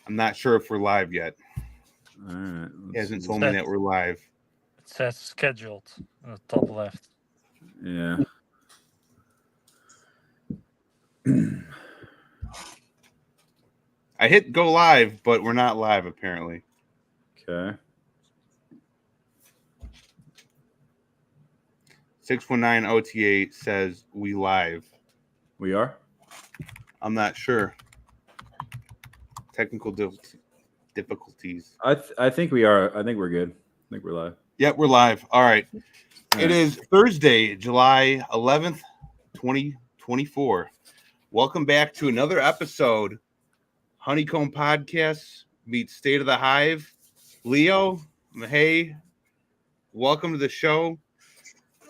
I'm not sure if we're live yet. All right. He hasn't See. told me that we're live. It says scheduled on the top left. Yeah. I hit go live, but we're not live apparently. Okay. 619 OTA says we live. We are? I'm not sure. Technical difficulties. I think we are. I think we're good. I think we're live. Yep, we're live. All right. All It right. is Thursday, July 11th, 2024. Welcome back to another episode. Honeycomb Podcast meets State of the Hive. Leo, hey, welcome to the show.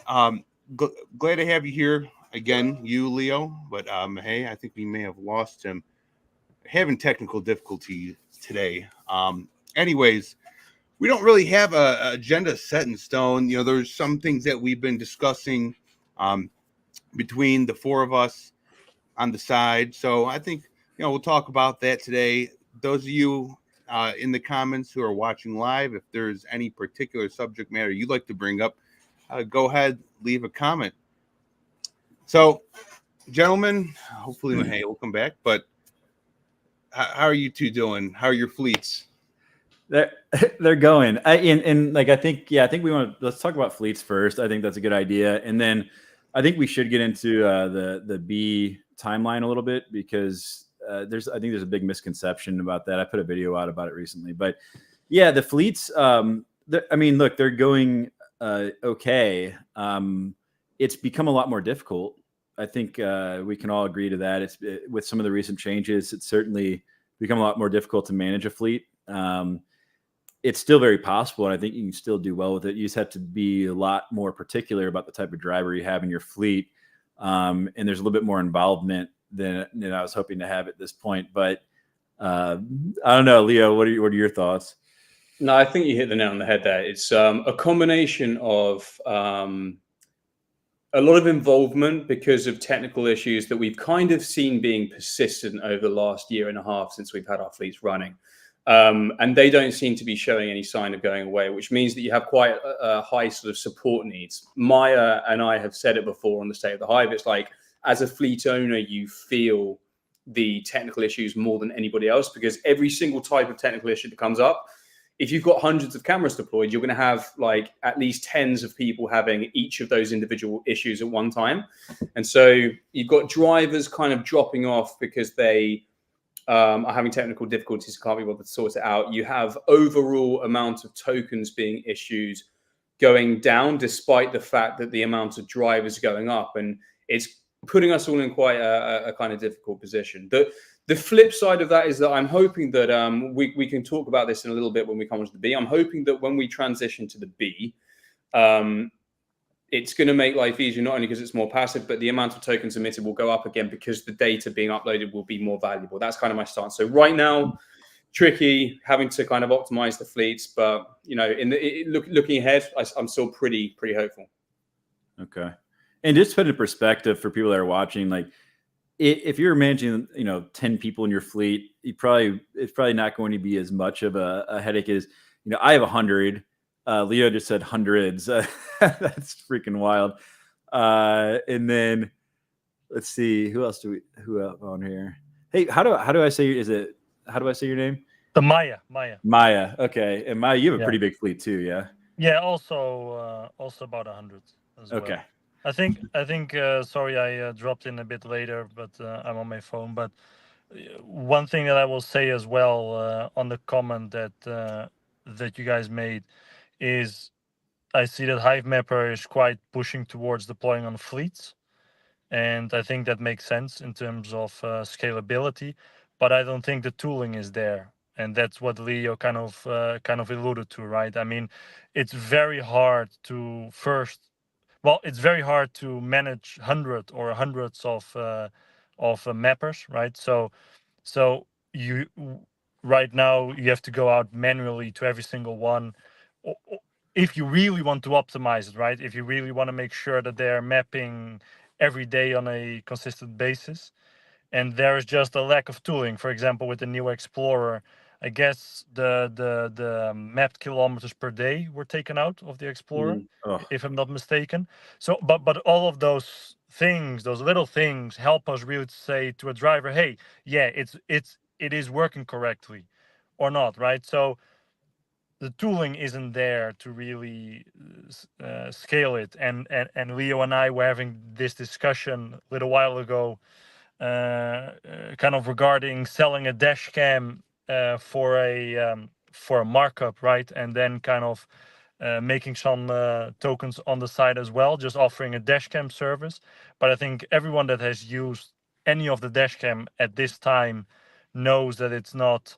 Glad to have you here again, you, Leo. But hey, I think we may have lost him. Having technical difficulties today. Anyways, we don't really have a agenda set in stone. You know, there's some things that we've been discussing between the four of us on the side. So I think, you know, we'll talk about that today. Those of you in the comments who are watching live, if there's any particular subject matter you'd like to bring up, go ahead, leave a comment. So, gentlemen, hopefully, hey, we'll come back. But how are you two doing? How are your fleets? They're going. I think let's talk about fleets first. I think that's a good idea, and then I think we should get into the Bee timeline a little bit because I think there's a big misconception about that. I put a video out about it recently, but yeah, the fleets. Look, they're going okay. It's become a lot more difficult. I think we can all agree to that. With some of the recent changes, it's certainly become a lot more difficult to manage a fleet. It's still very possible, and I think you can still do well with it. You just have to be a lot more particular about the type of driver you have in your fleet, and there's a little bit more involvement than I was hoping to have at this point. But I don't know, Leo, what are your thoughts? No, I think you hit the nail on the head there. It's a combination of a lot of involvement because of technical issues that we've kind of seen being persistent over the last year and a half since we've had our fleets running. And they don't seem to be showing any sign of going away, which means that you have quite a high sort of support needs. Meije and I have said it before on the State of the Hive. It's like, as a fleet owner, you feel the technical issues more than anybody else because every single type of technical issue that comes up, if you've got hundreds of cameras deployed, you're going to have like at least tens of people having each of those individual issues at one time. And so you've got drivers kind of dropping off because they are having technical difficulties, can't be able to sort it out. You have overall amount of tokens being issued going down, despite the fact that the amount of drivers going up. And it's putting us all in quite a kind of difficult position. The flip side of that is that I'm hoping that we can talk about this in a little bit when we come to the Bee. I'm hoping that when we transition to the Bee, it's going to make life easier, not only because it's more passive, but the amount of tokens emitted will go up again because the data being uploaded will be more valuable. That's kind of my stance. So right now, tricky, having to kind of optimize the fleets, but you know, looking ahead, I'm still pretty hopeful. Okay, and just put it in perspective for people that are watching, like if you're managing, 10 people in your fleet, it's probably not going to be as much of a headache as, I have 100. Leo just said hundreds. That's freaking wild. And then let's see, who else on here? Hey, how do I say your name? The Meije. Meije. Okay. And Meije, you have a pretty big fleet too, yeah? Yeah, also about 100 as well. Okay. I think sorry, I dropped in a bit later, but I'm on my phone. But one thing that I will say as well on the comment that you guys made is I see that Hivemapper is quite pushing towards deploying on fleets, and I think that makes sense in terms of scalability. But I don't think the tooling is there, and that's what Leo kind of alluded to, right? I mean, it's very hard to it's very hard to manage hundreds of mappers, right? So you right now you have to go out manually to every single one if you really want to optimize it, right? If you really want to make sure that they're mapping every day on a consistent basis. And there is just a lack of tooling. For example, with the new Explorer, I guess the mapped kilometers per day were taken out of the Explorer, Oh, if I'm not mistaken. So, but all of those things, those little things, help us really to say to a driver, hey, yeah, it is working correctly, or not, right? So the tooling isn't there to really scale it. And Leo and I were having this discussion a little while ago, kind of regarding selling a dash cam for a markup, right? And then kind of making some tokens on the side as well, just offering a dash cam service. But I think everyone that has used any of the dash cam at this time knows that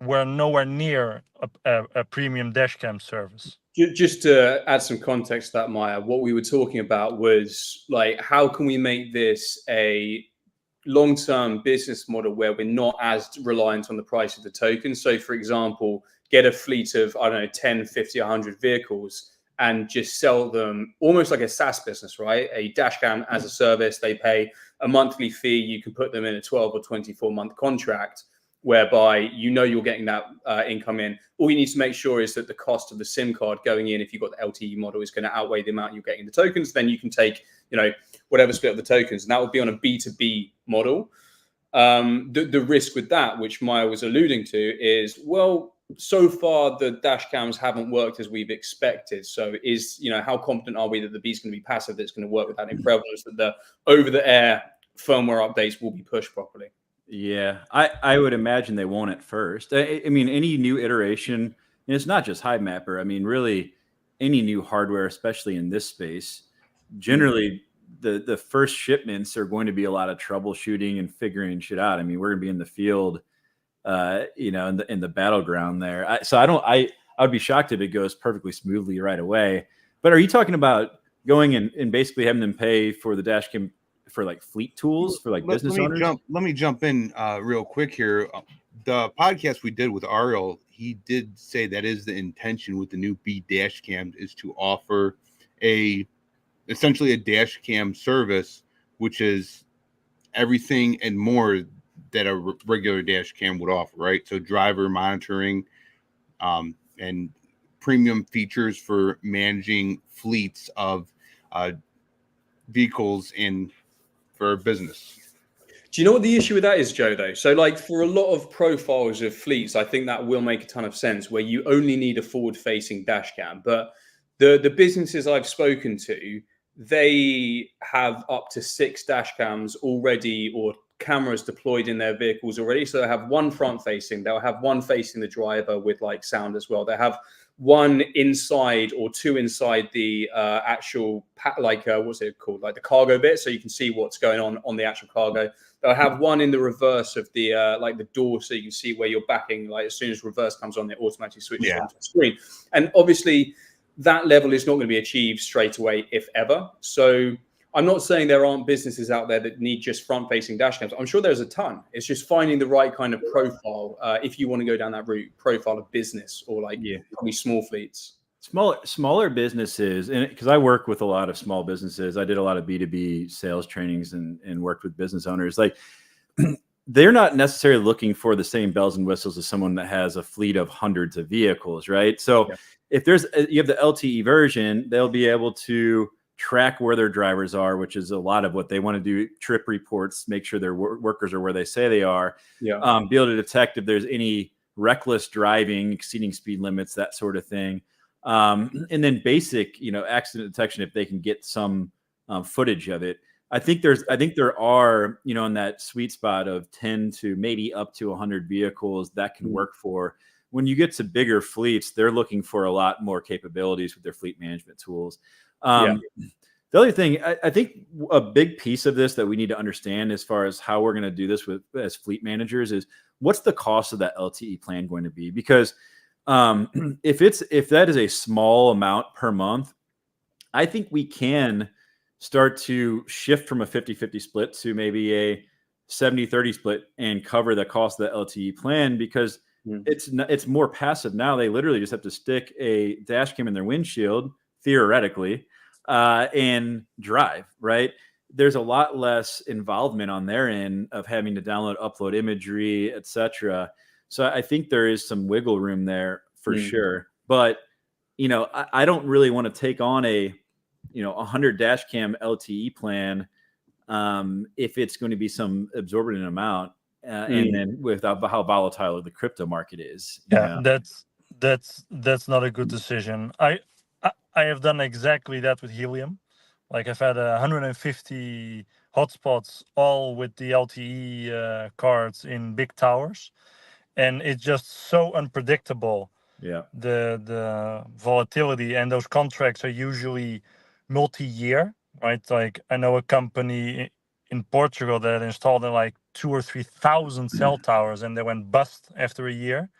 we're nowhere near a premium dash cam service. Just to add some context to that, Meije, what we were talking about was like, how can we make this a long-term business model where we're not as reliant on the price of the token? So, for example, get a fleet of, I don't know, 10, 50, 100 vehicles and just sell them almost like a SaaS business, right? A dash cam as a service. They pay a monthly fee. You can put them in a 12 or 24-month contract, whereby you're getting that income in. All you need to make sure is that the cost of the SIM card going in, if you've got the LTE model, is going to outweigh the amount you're getting the tokens. Then you can take, whatever split of the tokens, and that would be on a B2B model. The risk with that, which Meije was alluding to, is, well, so far the dash cams haven't worked as we've expected. So how confident are we that the Bee's going to be passive, that's going to work without any prevalence, that the over-the-air firmware updates will be pushed properly? yeah, I would imagine they won't at first. I mean, any new iteration, and it's not just Hivemapper. I mean, really, any new hardware, especially in this space, generally the first shipments are going to be a lot of troubleshooting and figuring shit out. I mean, we're going to be in the field, in the battleground there. I would be shocked if it goes perfectly smoothly right away. But are you talking about going and basically having them pay for the dash cam for like fleet tools for like business owners? Let me jump in real quick here. The podcast we did with Ariel, he did say that is the intention with the new Bee dash cam, is to offer essentially a dash cam service, which is everything and more that a regular dash cam would offer, right? So driver monitoring, and premium features for managing fleets of vehicles for business. Do you know what the issue with that is, Joe, though? So, like, for a lot of profiles of fleets, I think that will make a ton of sense, where you only need a forward-facing dash cam. But the businesses I've spoken to, they have up to 6 dash cams already, or cameras deployed in their vehicles already. So they have one front-facing, they'll have one facing the driver with like sound as well. They have one inside or 2 inside the actual what's it called, like the cargo bit, so you can see what's going on the actual cargo. They'll have one in the reverse of the like the door, so you can see where you're backing. Like as soon as reverse comes on, it automatically switches onto the screen. And obviously that level is not going to be achieved straight away, if ever. So I'm not saying there aren't businesses out there that need just front-facing dash cams. I'm sure there's a ton. It's just finding the right kind of profile if you want to go down that route, profile of business, or like probably small fleets. Smaller businesses, and because I work with a lot of small businesses, I did a lot of B2B sales trainings and worked with business owners. Like they're not necessarily looking for the same bells and whistles as someone that has a fleet of hundreds of vehicles, right? So if you have the LTE version, they'll be able to track where their drivers are, which is a lot of what they want to do. Trip reports, make sure their workers are where they say they are. Be able to detect if there's any reckless driving, exceeding speed limits, that sort of thing. And then basic, accident detection if they can get some footage of it. I think there are, in that sweet spot of 10 to maybe up to 100 vehicles that can work for. When you get to bigger fleets, they're looking for a lot more capabilities with their fleet management tools. The other thing, I think a big piece of this that we need to understand as far as how we're going to do this as fleet managers is what's the cost of that LTE plan going to be? Because if that is a small amount per month, I think we can start to shift from a 50-50 split to maybe a 70-30 split and cover the cost of the LTE plan, because it's more passive now. They literally just have to stick a dash cam in their windshield, theoretically, and drive, right? There's a lot less involvement on their end of having to download, upload imagery, etc. So I think there is some wiggle room there for sure. But, you know, I don't really want to take on a 100 dash cam LTE plan if it's going to be some exorbitant amount. And then with how volatile the crypto market is. Yeah, that's not a good decision. I have done exactly that with Helium. Like I've had 150 hotspots, all with the LTE cards in big towers, and it's just so unpredictable. Yeah, the volatility, and those contracts are usually multi-year, right? Like I know a company in Portugal that installed like 2,000 or 3,000 cell towers, and they went bust after a year,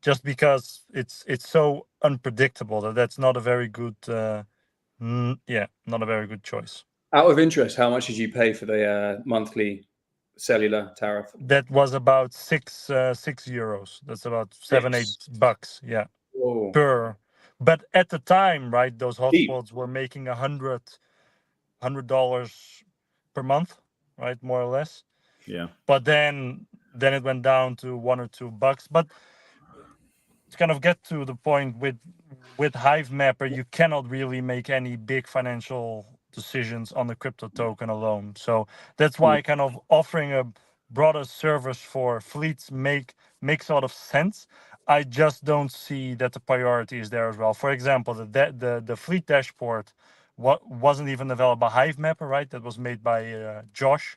just because it's so unpredictable that's not a very good not a very good choice. Out of interest, how much did you pay for the monthly cellular tariff? That was about €6. That's about $7-8. Yeah. Whoa. Per. But at the time, right, those Cheap. hotspots were making $100 per month, right, more or less. Yeah. But then it went down to $1 or $2. But to kind of get to the point with Hivemapper, you cannot really make any big financial decisions on the crypto token alone. So that's why kind of offering a broader service for fleets makes a lot of sense. I just don't see that the priority is there as well. For example, the fleet dashboard wasn't even developed by Hivemapper, right? That was made by Josh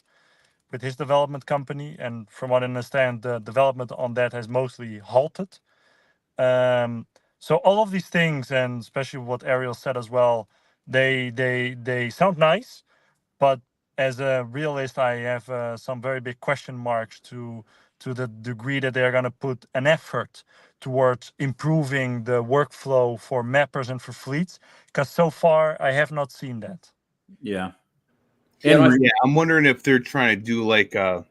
with his development company. And from what I understand, the development on that has mostly halted. So all of these things, and especially what Ariel said as well, they sound nice, but as a realist, I have some very big question marks to the degree that they're going to put an effort towards improving the workflow for mappers and for fleets, because so far I have not seen that. Yeah. I'm wondering if they're trying to do like I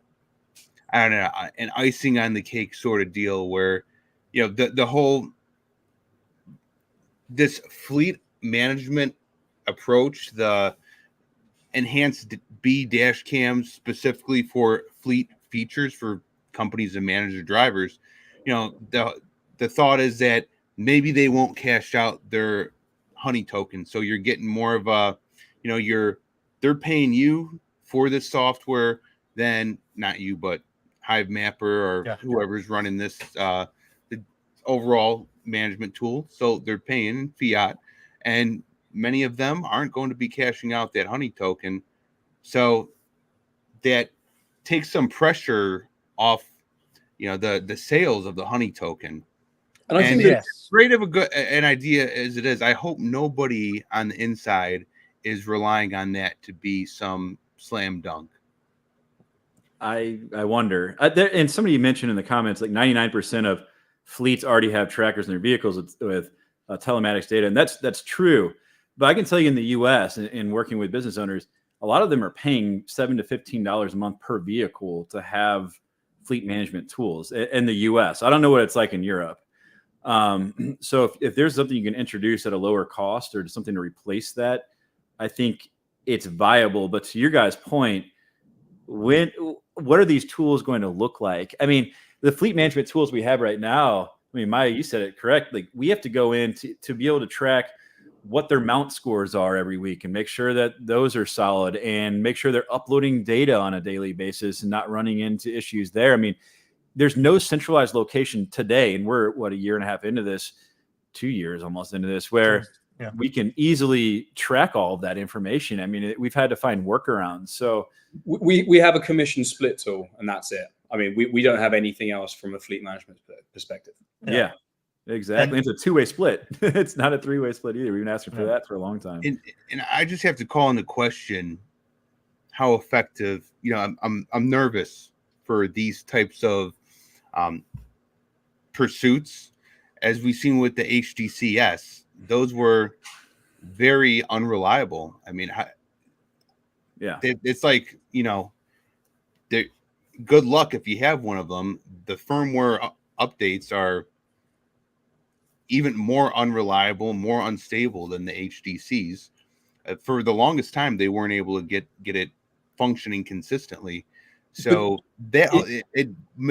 don't know, an icing on the cake sort of deal where, you know, the whole this fleet management approach, the enhanced B dash cams specifically for fleet features for companies and manage their drivers. You know, the thought is that maybe they won't cash out their honey token, so you're getting more of a, you know, they're paying you for this software, then not you, but Hivemapper or whoever's running this the overall management tool. So they're paying fiat, and many of them aren't going to be cashing out that honey token. So that takes some pressure off, you know, the sales of the honey token. And I think it's great of an idea as it is. I hope nobody on the inside is relying on that to be some slam dunk. I wonder. And somebody mentioned in the comments, like 99% of fleets already have trackers in their vehicles with telematics data, and that's true. But I can tell you, in the U.S. and working with business owners, a lot of them are paying $7 to $15 a month per vehicle to have fleet management tools in the U.S. I don't know what it's like in Europe. So if there's something you can introduce at a lower cost or something to replace that, I think it's viable. But to your guys' point, what are these tools going to look like? I mean, the fleet management tools we have right now, I mean, Meije, you said it correctly. We have to go in to be able to track what their mount scores are every week and make sure that those are solid and make sure they're uploading data on a daily basis and not running into issues there. I mean, there's no centralized location today, and we're a year and a half into this, 2 years almost into this, where we can easily track all of that information. I mean, we've had to find workarounds. So we have a commission split tool, and that's it. I mean, we don't have anything else from a fleet management perspective. Yeah, exactly. And it's a two-way split. It's not a three-way split either. We've been asking for that for a long time. And I just have to call into question how effective, you know, I'm nervous for these types of pursuits. As we've seen with the HDCS, those were very unreliable. I mean, it's like, you know, good luck if you have one of them. The firmware updates are even more unreliable, more unstable than the HDCs. For the longest time, they weren't able to get it functioning consistently. So it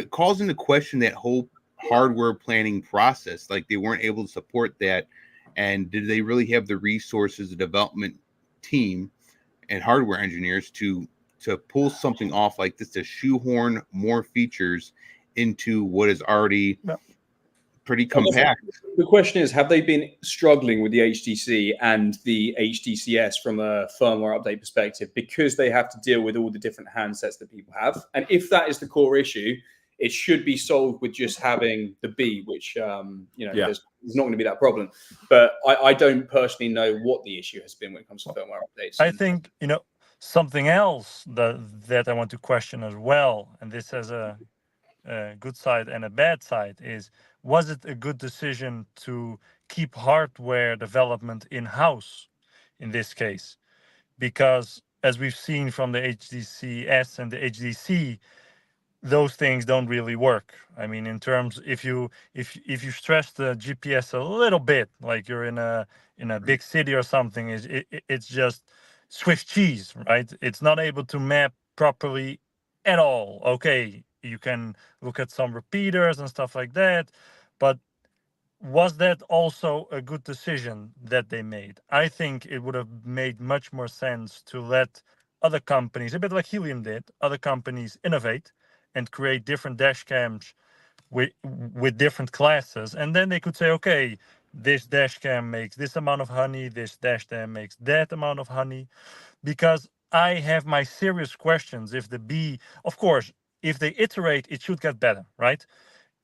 calls into question that whole hardware planning process. Like they weren't able to support that. And did they really have the resources, the development team and hardware engineers to pull something off like this, to shoehorn more features into what is already pretty compact? The question is, have they been struggling with the HTC and the HTCS from a firmware update perspective because they have to deal with all the different handsets that people have? And if that is the core issue, it should be solved with just having the Bee, which there's not going to be that problem. But I don't personally know what the issue has been when it comes to firmware updates. I think something else that I want to question as well, and this has a good side and a bad side, is was it a good decision to keep hardware development in-house in this case? Because as we've seen from the HTC-S and the HTC, those things don't really work. I mean, in terms, if you stress the GPS a little bit, like you're in a big city or something, it's just Swiss cheese, right? It's not able to map properly at all. Okay, you can look at some repeaters and stuff like that, but was that also a good decision that they made? I think it would have made much more sense to let other companies, a bit like Helium did, other companies innovate and create different dash cams with different classes. And then they could say, okay, this dash cam makes this amount of honey, this dash cam makes that amount of honey. Because I have my serious questions if the Bee, of course, if they iterate, it should get better, right?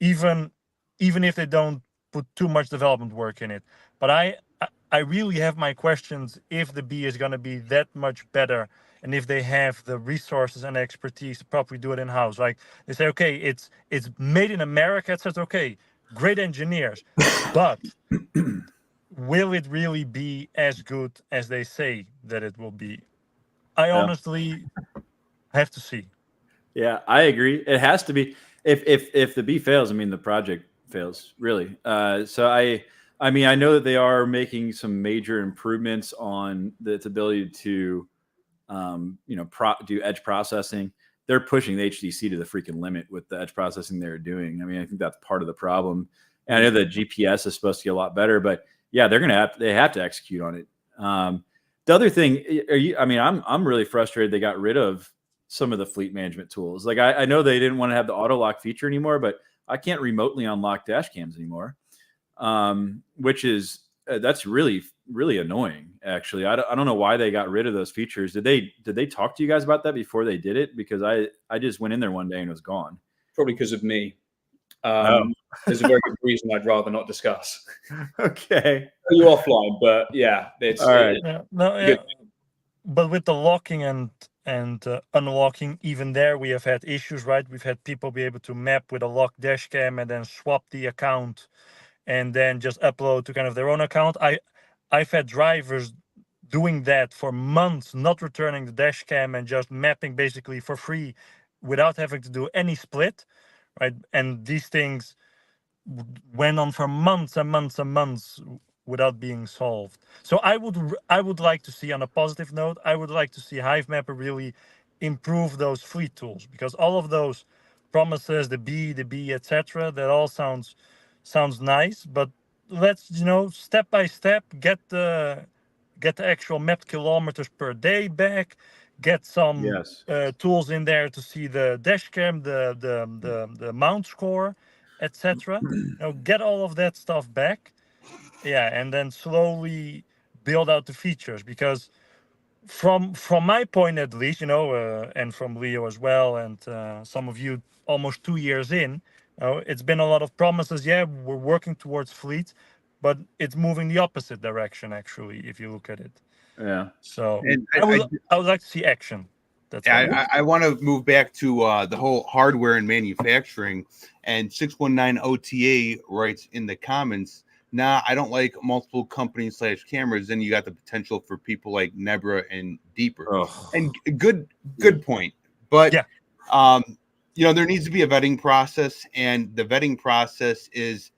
Even if they don't put too much development work in it. But I really have my questions if the Bee is going to be that much better, and if they have the resources and expertise to properly do it in-house. Like they say, okay, it's made in America. It says, okay, great engineers, but will it really be as good as they say that it will be? I honestly have to see. Yeah, I agree. It has to be. If the Bee fails, I mean the project fails, really. So I mean, I know that they are making some major improvements on its ability to do edge processing. They're pushing the HTC to the freaking limit with the edge processing they're doing. I mean, I think that's part of the problem. And I know the GPS is supposed to get a lot better, but yeah, they have to execute on it. The other thing, I'm really frustrated they got rid of some of the fleet management tools. Like I know they didn't want to have the auto lock feature anymore, but I can't remotely unlock dash cams anymore, which is that's really, really annoying. Actually, I don't know why they got rid of those features. Did they talk to you guys about that before they did it? Because I just went in there one day and it was gone. Probably because of me. There's a very good reason I'd rather not discuss. Okay. You offline, but yeah, it's all right. But with the locking and unlocking, even there we have had issues, right? We've had people be able to map with a locked dash cam and then swap the account and then just upload to kind of their own account. I've had drivers doing that for months, not returning the dash cam and just mapping basically for free without having to do any split, right? And these things went on for months and months and months without being solved. So I would like to see, on a positive note, I would like to see Hivemapper really improve those fleet tools, because all of those promises, the Bee, etc., that all sounds nice, but let's step by step get the actual mapped kilometers per day back, get some tools in there to see the dash cam, the mount score, etc. Get all of that stuff back, and then slowly build out the features. Because from my point at least, and from Leo as well, and some of you almost 2 years in, it's been a lot of promises. Yeah, we're working towards fleet, but it's moving the opposite direction, actually, if you look at it. Yeah. So I would like to see action. I want to move back to the whole hardware and manufacturing. And 619 OTA writes in the comments, nah, I don't like multiple companies / cameras. Then you got the potential for people like Nebra and Deeper. And good point. But there needs to be a vetting process, and the vetting process is,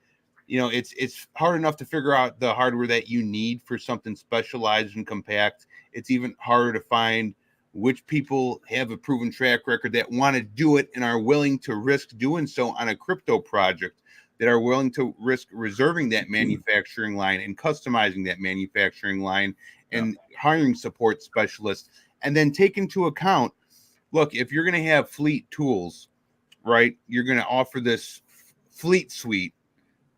it's hard enough to figure out the hardware that you need for something specialized and compact. It's even harder to find which people have a proven track record that want to do it and are willing to risk doing so on a crypto project. that are willing to risk reserving that manufacturing line and customizing that manufacturing line and hiring support specialists, and then take into account, look, if you're going to have fleet tools, right, you're going to offer this fleet suite.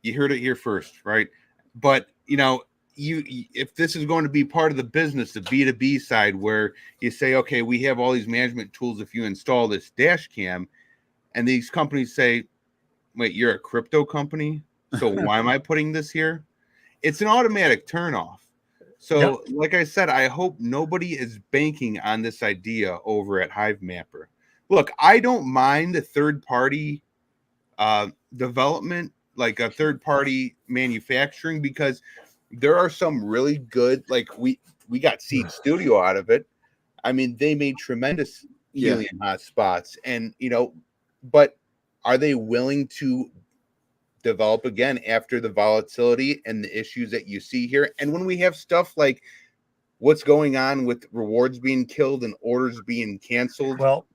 You heard it here first, right? But, you know, if this is going to be part of the business, the B2B side, where you say, okay, we have all these management tools if you install this dash cam, and these companies say, wait, you're a crypto company, so why am I putting this here? It's an automatic turnoff. So, like I said, I hope nobody is banking on this idea over at Hivemapper. Look, I don't mind the third-party development, like a third-party manufacturing, because there are some really good, like we got Seed Studio out of it. I mean, they made tremendous helium hotspots, and you know, but are they willing to develop again after the volatility and the issues that you see here? And when we have stuff like what's going on with rewards being killed and orders being canceled. Well,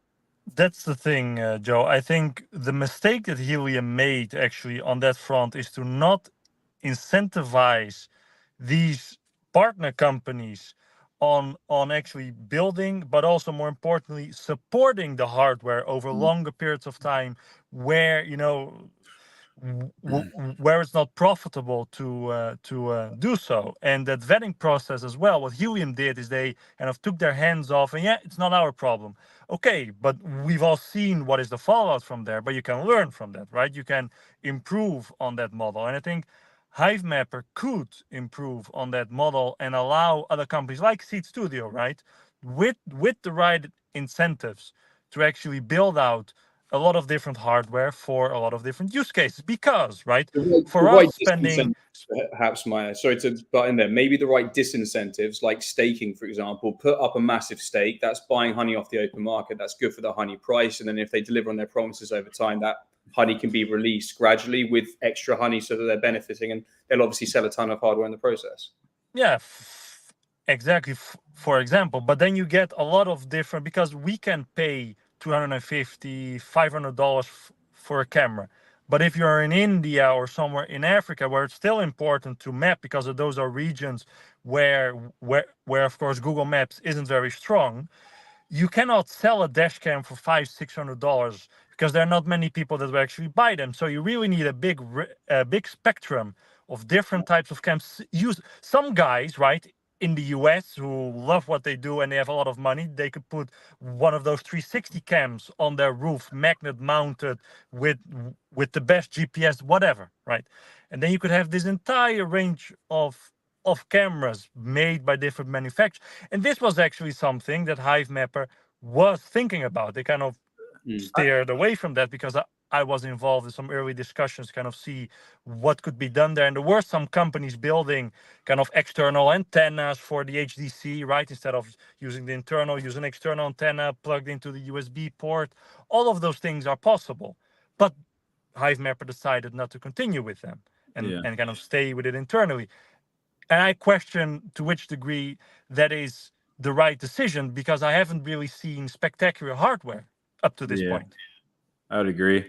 that's the thing, Joe. I think the mistake that Helium made actually on that front is to not incentivize these partner companies on actually building, but also more importantly, supporting the hardware over longer periods of time, where, you know, where it's not profitable to do so. And that vetting process as well, what Helium did is they kind of took their hands off, and it's not our problem. Okay, but we've all seen what is the fallout from there, but you can learn from that, right? You can improve on that model. And I think Hivemapper could improve on that model and allow other companies like Seed Studio, right, with the right incentives to actually build out a lot of different hardware for a lot of different use cases. Because, right, for us spending, perhaps, Meije, sorry to butt in there, maybe the right disincentives, like staking, for example, put up a massive stake. That's buying honey off the open market. That's good for the honey price. And then if they deliver on their promises over time, that honey can be released gradually with extra honey so that they're benefiting, and they'll obviously sell a ton of hardware in the process. Yeah, exactly. For example, but then you get a lot of different, because we can pay $250, $500 for a camera. But if you're in India or somewhere in Africa, where it's still important to map, because those are regions where of course Google Maps isn't very strong, you cannot sell a dash cam for $500-$600 because there are not many people that will actually buy them. So you really need a big spectrum of different types of cams. Use some guys, right, in the US who love what they do and they have a lot of money, they could put one of those 360 cams on their roof, magnet mounted with the best GPS, whatever, right? And then you could have this entire range of cameras made by different manufacturers. And this was actually something that Hivemapper was thinking about. They kind of steered away from that, because I was involved in some early discussions to kind of see what could be done there. And there were some companies building kind of external antennas for the HDC, right? Instead of using the internal, use an external antenna plugged into the USB port. All of those things are possible. But Hivemapper decided not to continue with them and kind of stay with it internally. And I question to which degree that is the right decision, because I haven't really seen spectacular hardware up to this point. I would agree.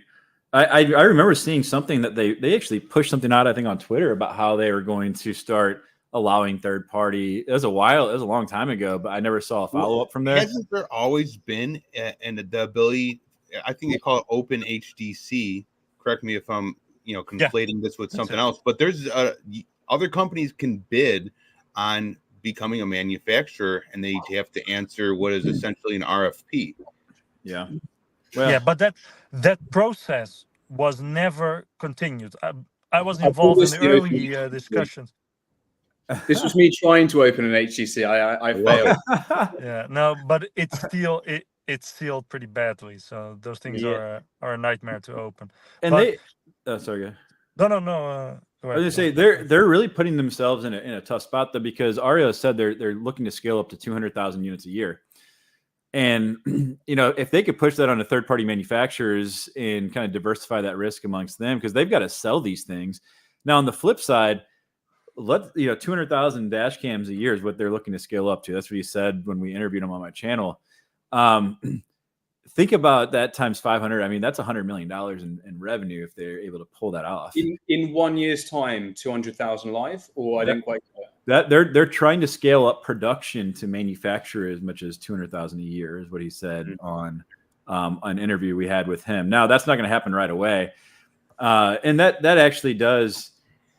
I remember seeing something that they actually pushed something out, I think, on Twitter about how they were going to start allowing third party. It was a long time ago, but I never saw a follow up from there. Hasn't there always been and the ability? I think they call it Open HDC. Correct me if I'm conflating this with something else. But there's other companies can bid on becoming a manufacturer, and they have to answer what is essentially an RFP. Yeah. Well, yeah, but that process was never continued. I was involved in the early discussions. This was me trying to open an HTC. I failed. Yeah, no, but it's sealed pretty badly. So those things are a nightmare to open. And sorry, no. I was gonna say they're really putting themselves in a tough spot, though, because Ario said they're looking to scale up to 200,000 units a year. And, if they could push that on to third-party manufacturers and kind of diversify that risk amongst them, because they've got to sell these things. Now, on the flip side, 200,000 dash cams a year is what they're looking to scale up to. That's what he said when we interviewed him on my channel. think about that times 500. I mean, that's $100 million in revenue if they're able to pull that off. In 1 year's time, 200,000 live, or I didn't quite get that. They're trying to scale up production to manufacture as much as 200,000 a year is what he said on an interview we had with him. Now that's not going to happen right away, and that actually does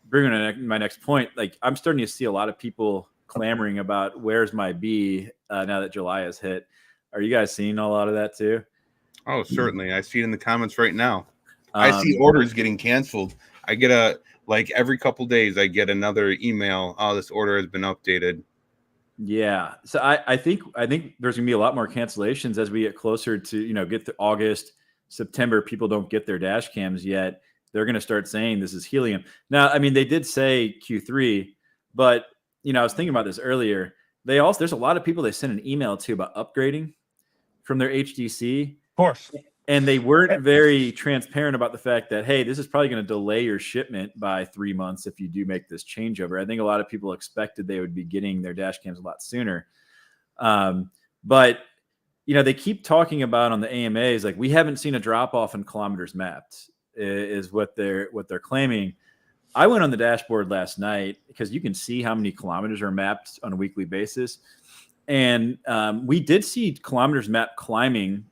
bring on my next point. Like, I'm starting to see a lot of people clamoring about where's my bee now that July has hit. Are you guys seeing a lot of that too? Oh, certainly. I see it in the comments right now. I see orders getting canceled. I get every couple days, I get another email. Oh, this order has been updated. Yeah. So I think there's gonna be a lot more cancellations as we get closer to, get to August, September. People don't get their dash cams yet. They're going to start saying this is helium. Now, I mean, they did say Q3, but I was thinking about this earlier. There's a lot of people they sent an email to about upgrading from their HDC. Of course. And they weren't very transparent about the fact that, hey, this is probably going to delay your shipment by 3 months if you do make this changeover. I think a lot of people expected they would be getting their dash cams a lot sooner. But they keep talking about on the AMAs, like, we haven't seen a drop off in kilometers mapped is what they're claiming. I went on the dashboard last night because you can see how many kilometers are mapped on a weekly basis. And we did see kilometers mapped climbing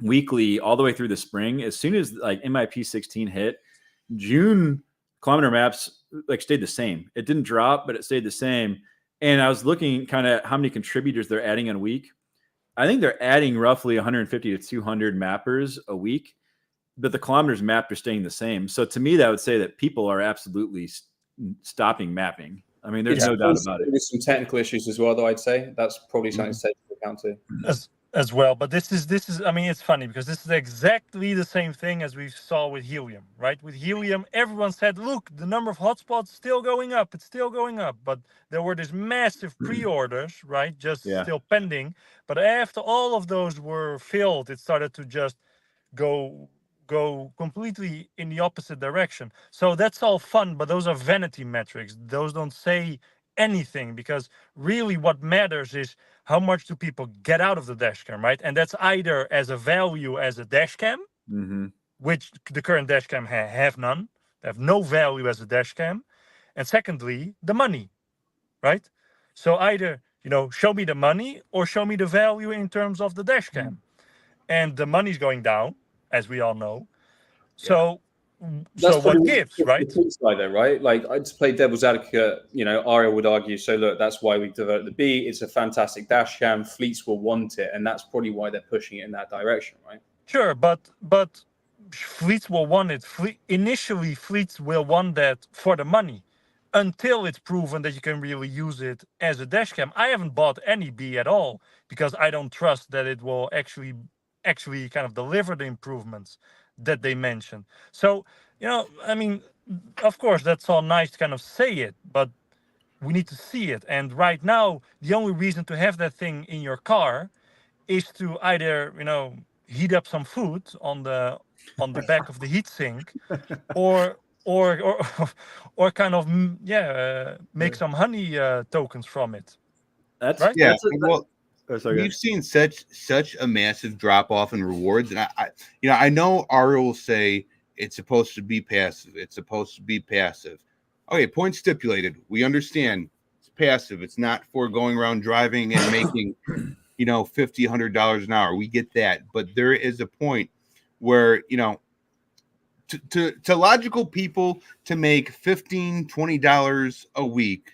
weekly all the way through the spring. As soon as like MIP 16 hit, June kilometer maps stayed the same. It didn't drop, but it stayed the same. And I was looking kind of how many contributors they're adding in a week. I think they're adding roughly 150 to 200 mappers a week, but the kilometers mapped are staying the same. So to me, that would say that people are absolutely stopping mapping. I mean, there's no doubt about it. There's some technical issues as well, though. I'd say that's probably something to take into account too. As well, but this is I mean, it's funny because this is exactly the same thing as we saw with helium, right? With helium, everyone said, look, the number of hotspots still going up, it's still going up, but there were these massive pre-orders, right, just still pending. But after all of those were filled, it started to just go completely in the opposite direction. So that's all fun, but those are vanity metrics. Those don't say anything, because really what matters is how much do people get out of the dash cam, right? And that's either as a value as a dash cam, which the current dash cam have none. They have no value as a dash cam. And secondly, the money, right? So either, show me the money or show me the value in terms of the dash cam. And the money's going down, as we all know. So what gives, right? Side though, right? Like, I just play devil's advocate. Aria would argue, so look, that's why we developed the Bee. It's a fantastic dash cam. Fleets will want it, and that's probably why they're pushing it in that direction, right? Sure, but fleets will want it. Initially, fleets will want that for the money, until it's proven that you can really use it as a dash cam. I haven't bought any Bee at all because I don't trust that it will actually kind of deliver the improvements that they mentioned. So, I mean, of course, that's all nice to kind of say it, but we need to see it. And right now, the only reason to have that thing in your car is to either, heat up some food on the back of the heatsink, or kind of make some honey tokens from it. That's right. Yeah. Well, we've seen such a massive drop off in rewards, and I know Aria will say it's supposed to be passive. It's supposed to be passive. Okay, point stipulated. We understand it's passive. It's not for going around driving and making $50, $100 an hour. We get that, but there is a point where to logical people, to make $15, $20 a week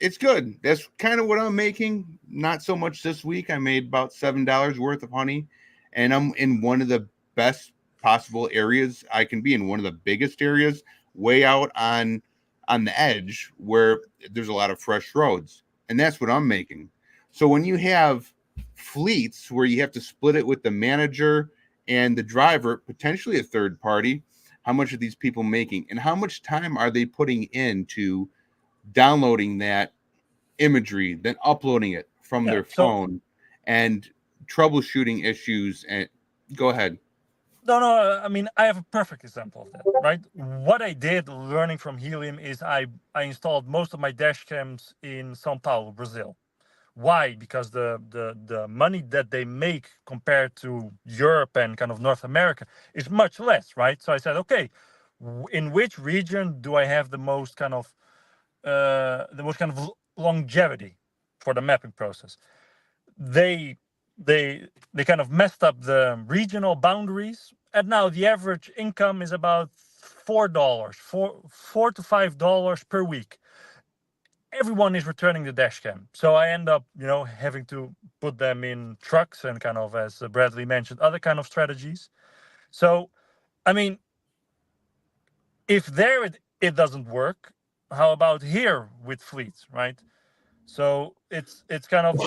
it's good. That's kind of what I'm making. Not so much this week. I made about $7 worth of honey, and I'm in one of the best possible areas I can be in, one of the biggest areas, way out on the edge where there's a lot of fresh roads, and that's what I'm making. So when you have fleets where you have to split it with the manager and the driver, potentially a third party, how much are these people making, and how much time are they putting into downloading that imagery, then uploading it from their phone and troubleshooting issues? And go ahead. No, I mean, I have a perfect example of that, right? What I did learning from helium is I installed most of my dash cams in São Paulo, Brazil, Why? Because the money that they make compared to Europe and kind of North America is much less, right? So I said, okay, in which region do I have the most kind of longevity for the mapping process? They kind of messed up the regional boundaries, and now the average income is about $4, $4 to $5 per week. Everyone is returning the dash cam, so I end up, having to put them in trucks and kind of, as Bradley mentioned, other kind of strategies. So, I mean, if there it doesn't work, how about here with fleets, right? So it's kind of,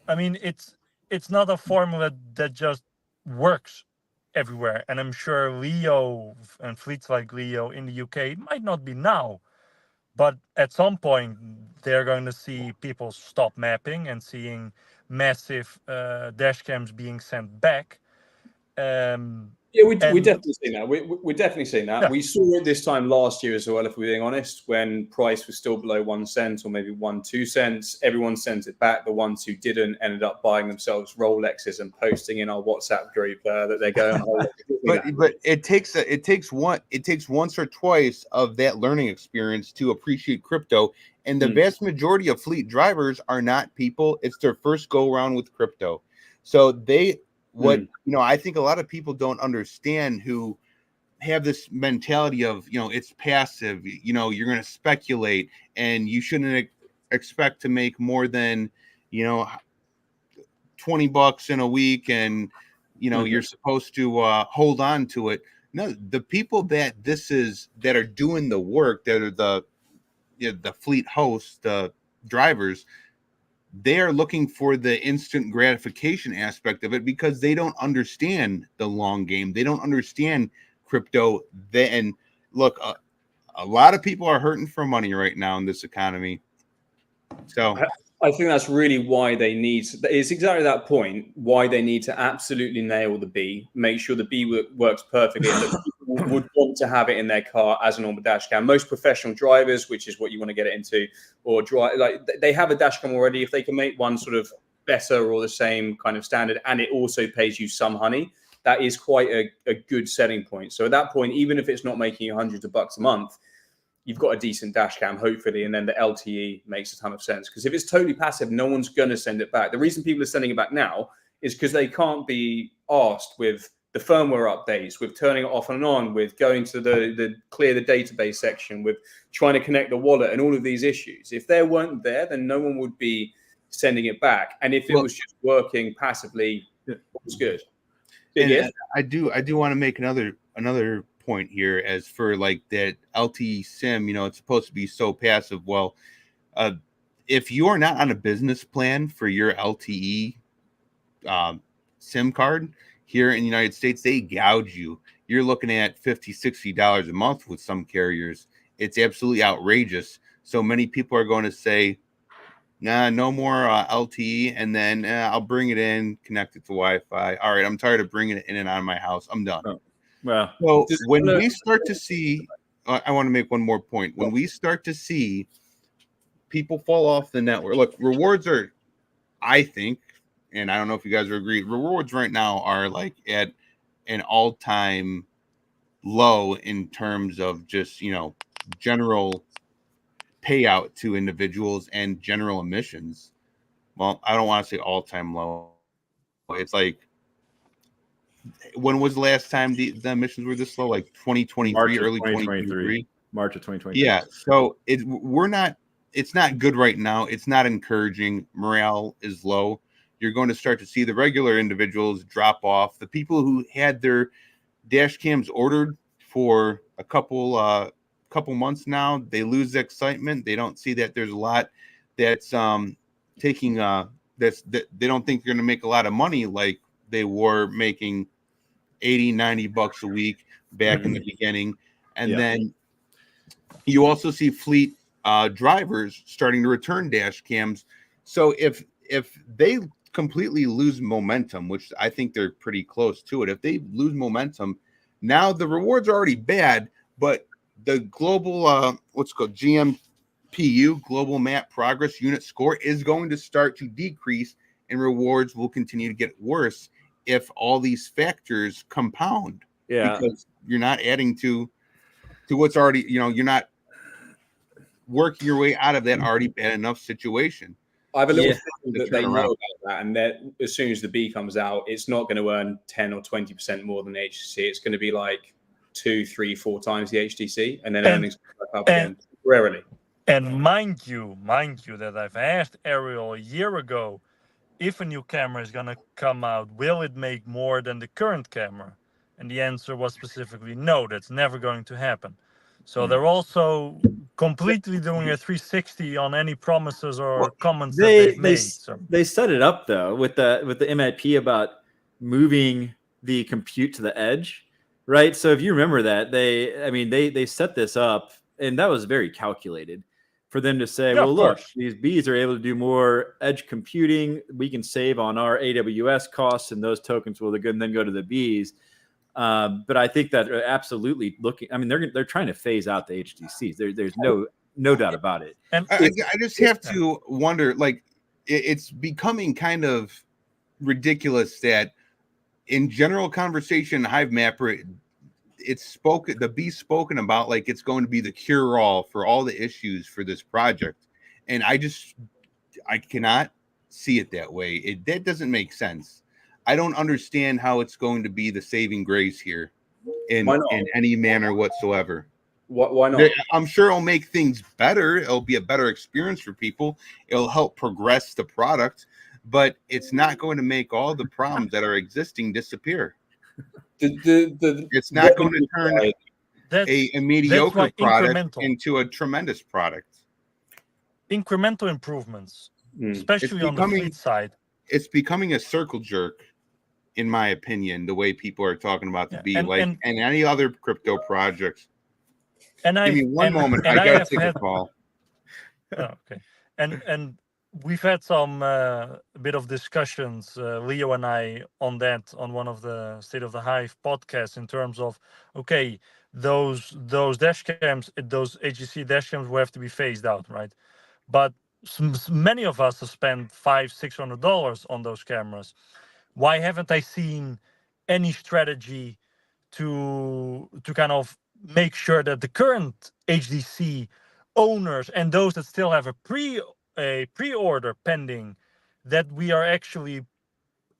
I mean, it's not a formula that just works everywhere. And I'm sure Leo and fleets like Leo in the UK, it might not be now, but at some point they're going to see people stop mapping and seeing massive dash cams being sent back. Yeah, we definitely seen that. We're definitely seeing that. Yeah. We saw it this time last year as well, if we're being honest, when price was still below 1 cent or maybe 2 cents. Everyone sent it back. The ones who didn't ended up buying themselves Rolexes and posting in our WhatsApp group that they're going. But it takes once or twice of that learning experience to appreciate crypto. And the vast majority of fleet drivers are not people. It's their first go around with crypto. So I think a lot of people don't understand, who have this mentality of, it's passive, you're going to speculate and you shouldn't expect to make more than, $20 in a week. And, you're supposed to hold on to it. No, the people that are doing the work, that are the fleet hosts, the drivers, they are looking for the instant gratification aspect of it because they don't understand the long game. They don't understand crypto. And look, a lot of people are hurting for money right now in this economy. So I think that's really why they need. It's exactly that point why they need to absolutely nail the bee, make sure the bee works perfectly, and that people would want to have it in their car as a normal dash cam. Most professional drivers, which is what you want to get it into, or drive, like they have a dash cam already. If they can make one sort of better or the same kind of standard, and it also pays you some honey, that is quite a good setting point. So at that point, even if it's not making you hundreds of bucks a month, you've got a decent dash cam, hopefully, and then the LTE makes a ton of sense. Because if it's totally passive, no one's going to send it back. The reason people are sending it back now is because they can't be asked with the firmware updates, with turning it off and on, with going to the clear the database section, with trying to connect the wallet and all of these issues. If they weren't there, then no one would be sending it back. And if it was just working passively, it was good. I do want to make another point here, as for like that LTE SIM, it's supposed to be so passive. Well, if you are not on a business plan for your LTE SIM card here in the United States, they gouge you. You're looking at $50-$60 a month with some carriers. It's absolutely outrageous. So many people are going to say, nah, no more LTE, and then I'll bring it in, connect it to Wi-Fi. All right, I'm tired of bringing it in and out of my house. I'm done. Oh. Well, so when we start to see, I want to make one more point. When we start to see people fall off the network, look, rewards are, I think, and I don't know if you guys agree, rewards right now are like at an all-time low in terms of just, general payout to individuals and general emissions. Well, I don't want to say all-time low. It's like, when was the last time the emissions were this low? Like 2023, early 2023. March of 2023. Yeah. So it's not good right now. It's not encouraging. Morale is low. You're going to start to see the regular individuals drop off. The people who had their dash cams ordered for a couple months now, they lose the excitement. They don't see that there's a lot that's taking that they don't think they're going to make a lot of money like they were making $80-$90 a week back in the beginning. And then you also see fleet drivers starting to return dash cams. So if they completely lose momentum, which I think they're pretty close to it, if they lose momentum, now the rewards are already bad, but the global what's called GMP PU, global map progress unit score, is going to start to decrease, and rewards will continue to get worse if all these factors compound. Yeah. Because you're not adding to what's already, you're not working your way out of that already bad enough situation. I have a little Yeah. feeling that they know about that, and that as soon as the B comes out, it's not going to earn 10 or 20% more than the HTC. It's going to be like 2, 3, 4 times the HTC, and then earnings back up again temporarily. And mind you that I've asked Ariel a year ago, if a new camera is going to come out, will it make more than the current camera? And the answer was specifically no, that's never going to happen. So they're also completely doing a 360 on any promises or comments that they've made. So They set it up though with the MIP about moving the compute to the edge, right? So if you remember that, they set this up, and that was very calculated for them to say, well, look, these bees are able to do more edge computing. We can save on our AWS costs, and those tokens will then go to the bees. But I think that they're absolutely looking. I mean, they're trying to phase out the HTCs. There's no doubt about it. And I just have to wonder, like, it's becoming kind of ridiculous that in general conversation, Hivemapper, the Bee's spoken about like it's going to be the cure-all for all the issues for this project, and I cannot see it that way. That doesn't make sense. I don't understand how it's going to be the saving grace here in any manner whatsoever. Why not? I'm sure it'll make things better. It'll be a better experience for people. It'll help progress the product, but it's not going to make all the problems that are existing disappear. It's not going to turn a mediocre product into a tremendous product. Incremental improvements, especially on the fleet side. It's becoming a circle jerk, in my opinion, the way people are talking about the Bee, and any other crypto projects. Give me one moment. I got to take a call. Okay. And we've had some bit of discussions, Leo and I, on that on one of the State of the Hive podcasts in terms of, okay, those dash cams, those HTC dash cams will have to be phased out, right? But many of us have spent $500-$600 on those cameras. Why haven't I seen any strategy to kind of make sure that the current HTC owners and those that still have a pre-order pending, that we are actually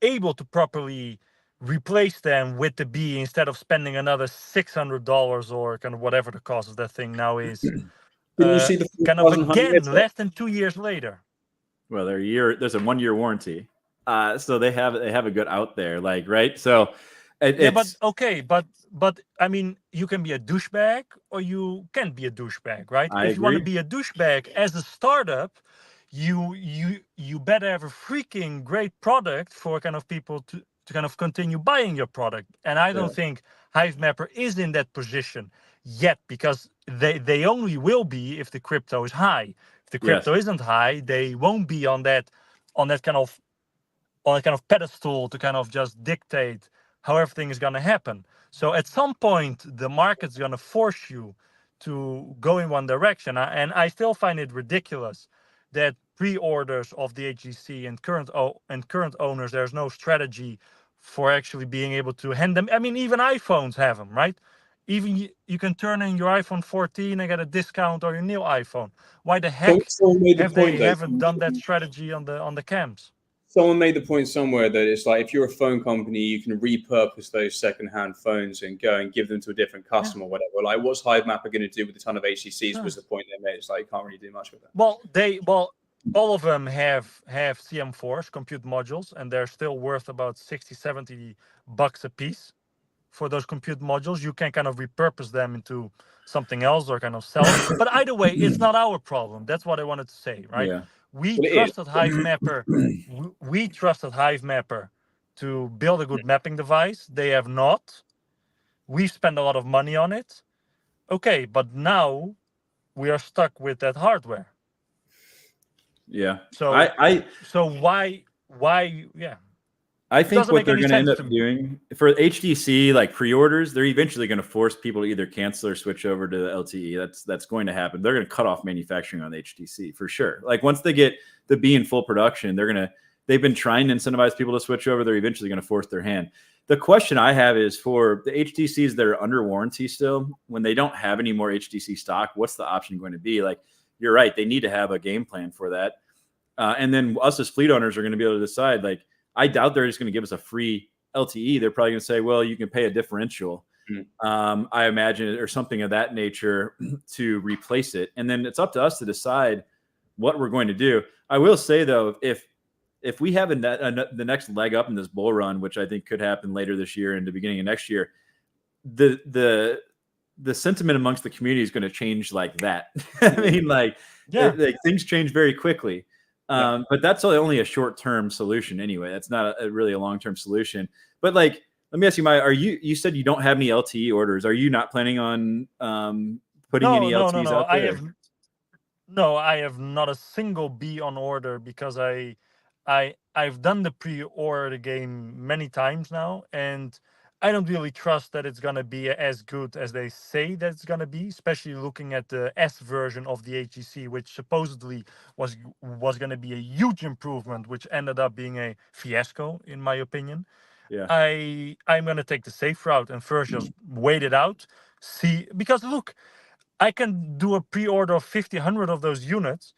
able to properly replace them with the Bee instead of spending another $600 or kind of whatever the cost of that thing now is? You see the kind of again less than 2 years later. Well, there's a 1-year warranty, so they have a good out there, like, right? So but I mean, you can be a douchebag or you can't be a douchebag, right? If you want to be a douchebag as a startup, you better have a freaking great product for kind of people to kind of continue buying your product. And I don't think Hivemapper is in that position yet, because they only will be if the crypto is high. If the crypto isn't high, they won't be on that kind of pedestal to kind of just dictate how everything is going to happen. So at some point, the market's going to force you to go in one direction. And I still find it ridiculous that pre-orders of the HTC and current owners, there's no strategy for actually being able to hand them. I mean, even iPhones have them, right? Even you can turn in your iPhone 14 and get a discount, or your new iPhone. Why the heck haven't done that strategy on the cams? Someone made the point somewhere that it's like, if you're a phone company, you can repurpose those secondhand phones and go and give them to a different customer or whatever. Like, what's Hivemapper going to do with a ton of HTCs was the point they made. It's like, you can't really do much with that. Well, all of them have CM4s, compute modules, and they're still worth about $60-$70 a piece for those compute modules. You can kind of repurpose them into something else or kind of sell it. But either way, it's not our problem. That's what I wanted to say, right? Yeah. We trusted Hivemapper. We trusted Hivemapper to build a good mapping device. They have not. We've spent a lot of money on it. Okay, but now we are stuck with that hardware. Yeah. So I so why? Yeah. I think doesn't what make they're any going to end sense up to me. doing for HTC like pre-orders, they're eventually going to force people to either cancel or switch over to the LTE. That's going to happen. They're going to cut off manufacturing on the HTC for sure. Like once they get the B in full production, they've been trying to incentivize people to switch over. They're eventually going to force their hand. The question I have is for the HTCs that are under warranty still, when they don't have any more HTC stock, what's the option going to be? Like you're right, they need to have a game plan for that. And then us as fleet owners are going to be able to decide like, I doubt they're just going to give us a free LTE. They're probably going to say, well, you can pay a differential, I imagine, or something of that nature to replace it. And then it's up to us to decide what we're going to do. I will say, though, if we have the next leg up in this bull run, which I think could happen later this year and the beginning of next year, the sentiment amongst the community is going to change like that. I mean, like things change very quickly. But that's only a short-term solution anyway. That's not really a long-term solution. But like, let me ask you, Meije, you said you don't have any LTE orders. Are you not planning on putting any LTEs out there? I have not a single Bee on order because I've done the pre-order game many times now, and I don't really trust that it's gonna be as good as they say that it's gonna be, especially looking at the S version of the HTC, which supposedly was gonna be a huge improvement, which ended up being a fiasco, in my opinion. Yeah. I'm gonna take the safe route and first just wait it out, see, because look, I can do a pre-order of 50, 100 of those units,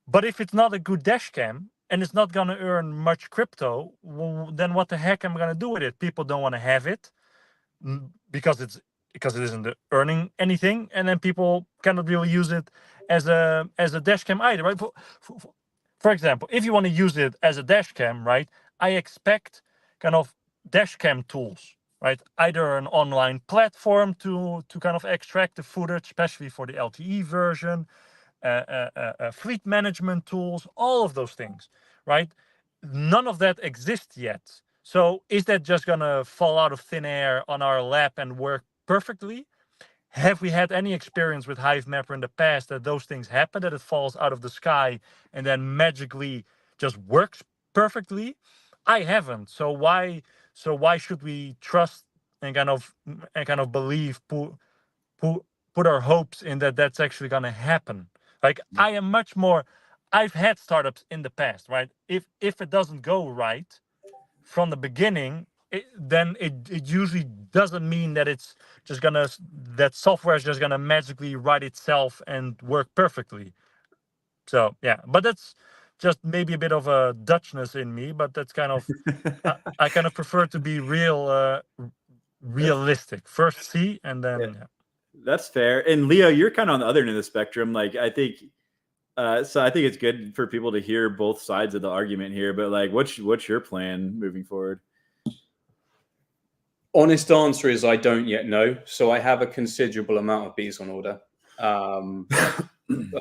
but if it's not a good dash cam and it's not going to earn much crypto, well, then what the heck am I going to do with it? People don't want to have it because it isn't earning anything, and then people cannot really use it as a dash cam either, right? For example, if you want to use it as a dash cam, right, I expect kind of dash cam tools, right? Either an online platform to kind of extract the footage, especially for the LTE version, fleet management tools, all of those things, right? None of that exists yet. So is that just gonna fall out of thin air on our lap and work perfectly? Have we had any experience with Hivemapper in the past that those things happen, that it falls out of the sky and then magically just works perfectly? I haven't. So why should we trust and kind of believe, put our hopes in that that's actually going to happen? Like I am much more. I've had startups in the past, right? If it doesn't go right from the beginning, then it usually doesn't mean that it's just that software is just gonna magically write itself and work perfectly. So yeah, but that's just maybe a bit of a Dutchness in me, but that's kind of I kind of prefer to be realistic. First see and then yeah. That's fair. And Leo, you're kind of on the other end of the spectrum. Like I think so I think it's good for people to hear both sides of the argument here, but like what's your plan moving forward? Honest answer is I don't yet know. So I have a considerable amount of bees on order, a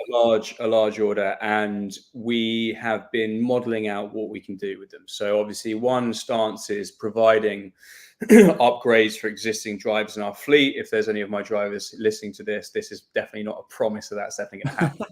large order, and we have been modeling out what we can do with them. So obviously one stance is providing upgrades for existing drivers in our fleet. If there's any of my drivers listening to this is definitely not a promise that that's definitely going to happen.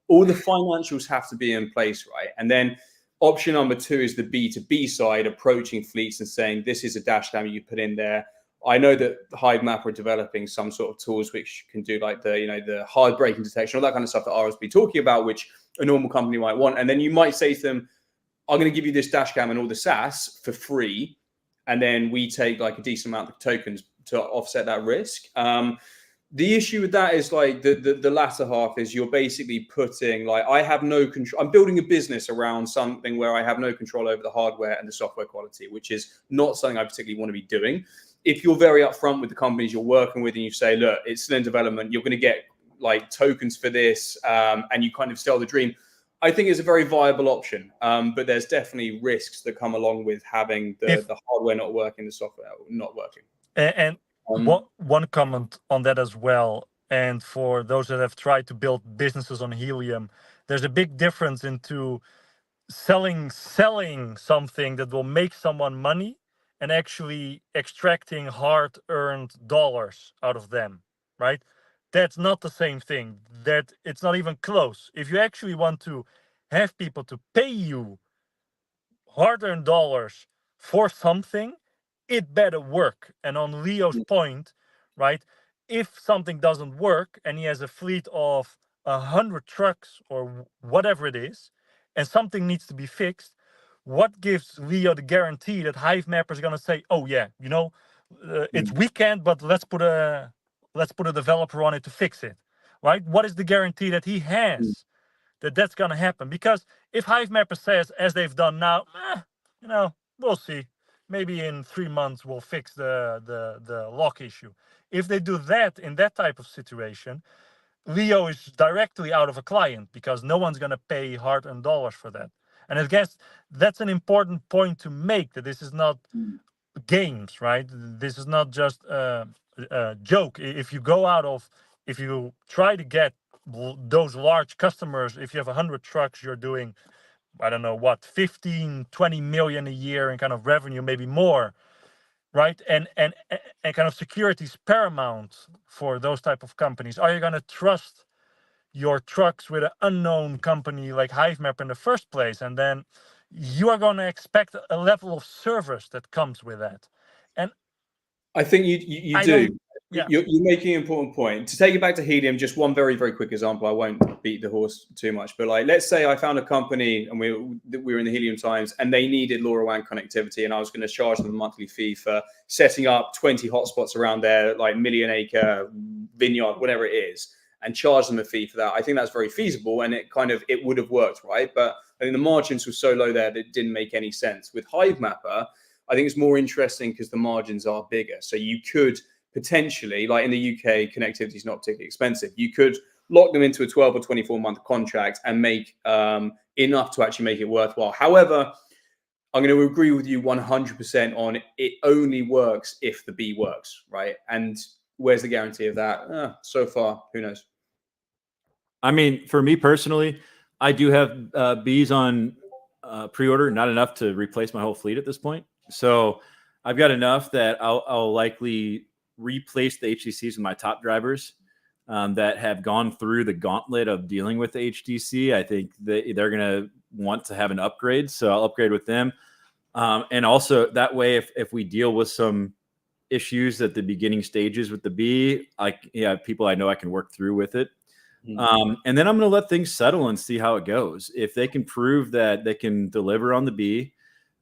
All the financials have to be in place, right? And then option number 2 is the B2B side, approaching fleets and saying, this is a dash cam you put in there. I know that Hivemapper are developing some sort of tools which can do like the hard braking detection, all that kind of stuff that Ara's been talking about, which a normal company might want. And then you might say to them, I'm going to give you this dash cam and all the SaaS for free. And then we take like a decent amount of tokens to offset that risk. The issue with that is like the latter half is you're basically putting like, I have no control. I'm building a business around something where I have no control over the hardware and the software quality, which is not something I particularly want to be doing. If you're very upfront with the companies you're working with and you say, look, it's still in development, you're going to get like tokens for this, and you kind of sell the dream, I think it's a very viable option. But there's definitely risks that come along with having the hardware not working, the software not working. And one comment on that as well, and for those that have tried to build businesses on Helium, there's a big difference into selling something that will make someone money and actually extracting hard-earned dollars out of them, right? That's not the same thing. That it's not even close. If you actually want to have people to pay you hard-earned dollars for something, it better work. And on Leo's point, right, if something doesn't work and he has a fleet of 100 trucks or whatever it is, and something needs to be fixed, what gives Leo the guarantee that Hivemapper is going to say, oh yeah, you know, it's weekend, but let's put a developer on it to fix it, right? What is the guarantee that he has that that's going to happen? Because if Hivemapper says, as they've done now, you know, we'll see, maybe in 3 months we'll fix the lock issue. If they do that in that type of situation, Leo is directly out of a client because no one's going to pay hard-earned dollars for that. And I guess that's an important point to make, that this is not games, right? This is not just a joke. If you go out of, if you try to get those large customers, if you have 100 trucks, you're doing, I don't know what, 15, 20 million a year in kind of revenue, maybe more, right? And kind of security is paramount for those type of companies. Are you going to trust your trucks with an unknown company like Hivemapper in the first place? And then you are going to expect a level of service that comes with that. And I think you do. Yeah. You're making an important point. To take it back to helium, just one very, very quick example. I won't beat the horse too much, but like, let's say I found a company and we were in the helium times and they needed LoRaWAN connectivity, and I was going to charge them a monthly fee for setting up 20 hotspots around their like million acre vineyard, whatever it is, and charge them a fee for that. I think that's very feasible, and it would have worked, right? But I think the margins were so low there that it didn't make any sense. With Hivemapper, I think it's more interesting because the margins are bigger. So you could potentially, like in the UK, connectivity is not particularly expensive. You could lock them into a 12 or 24-month contract and make enough to actually make it worthwhile. However, I'm going to agree with you 100% on it only works if the bee works, right? And where's the guarantee of that? So far, who knows? I mean, for me personally, I do have bees on pre-order, not enough to replace my whole fleet at this point. So I've got enough that I'll likely replace the HTCs with my top drivers that have gone through the gauntlet of dealing with the HTC. I think they're going to want to have an upgrade, so I'll upgrade with them. And also that way, if we deal with some issues at the beginning stages with the bee, people I know I can work through with it. And then I'm going to let things settle and see how it goes. If they can prove that they can deliver on the bee,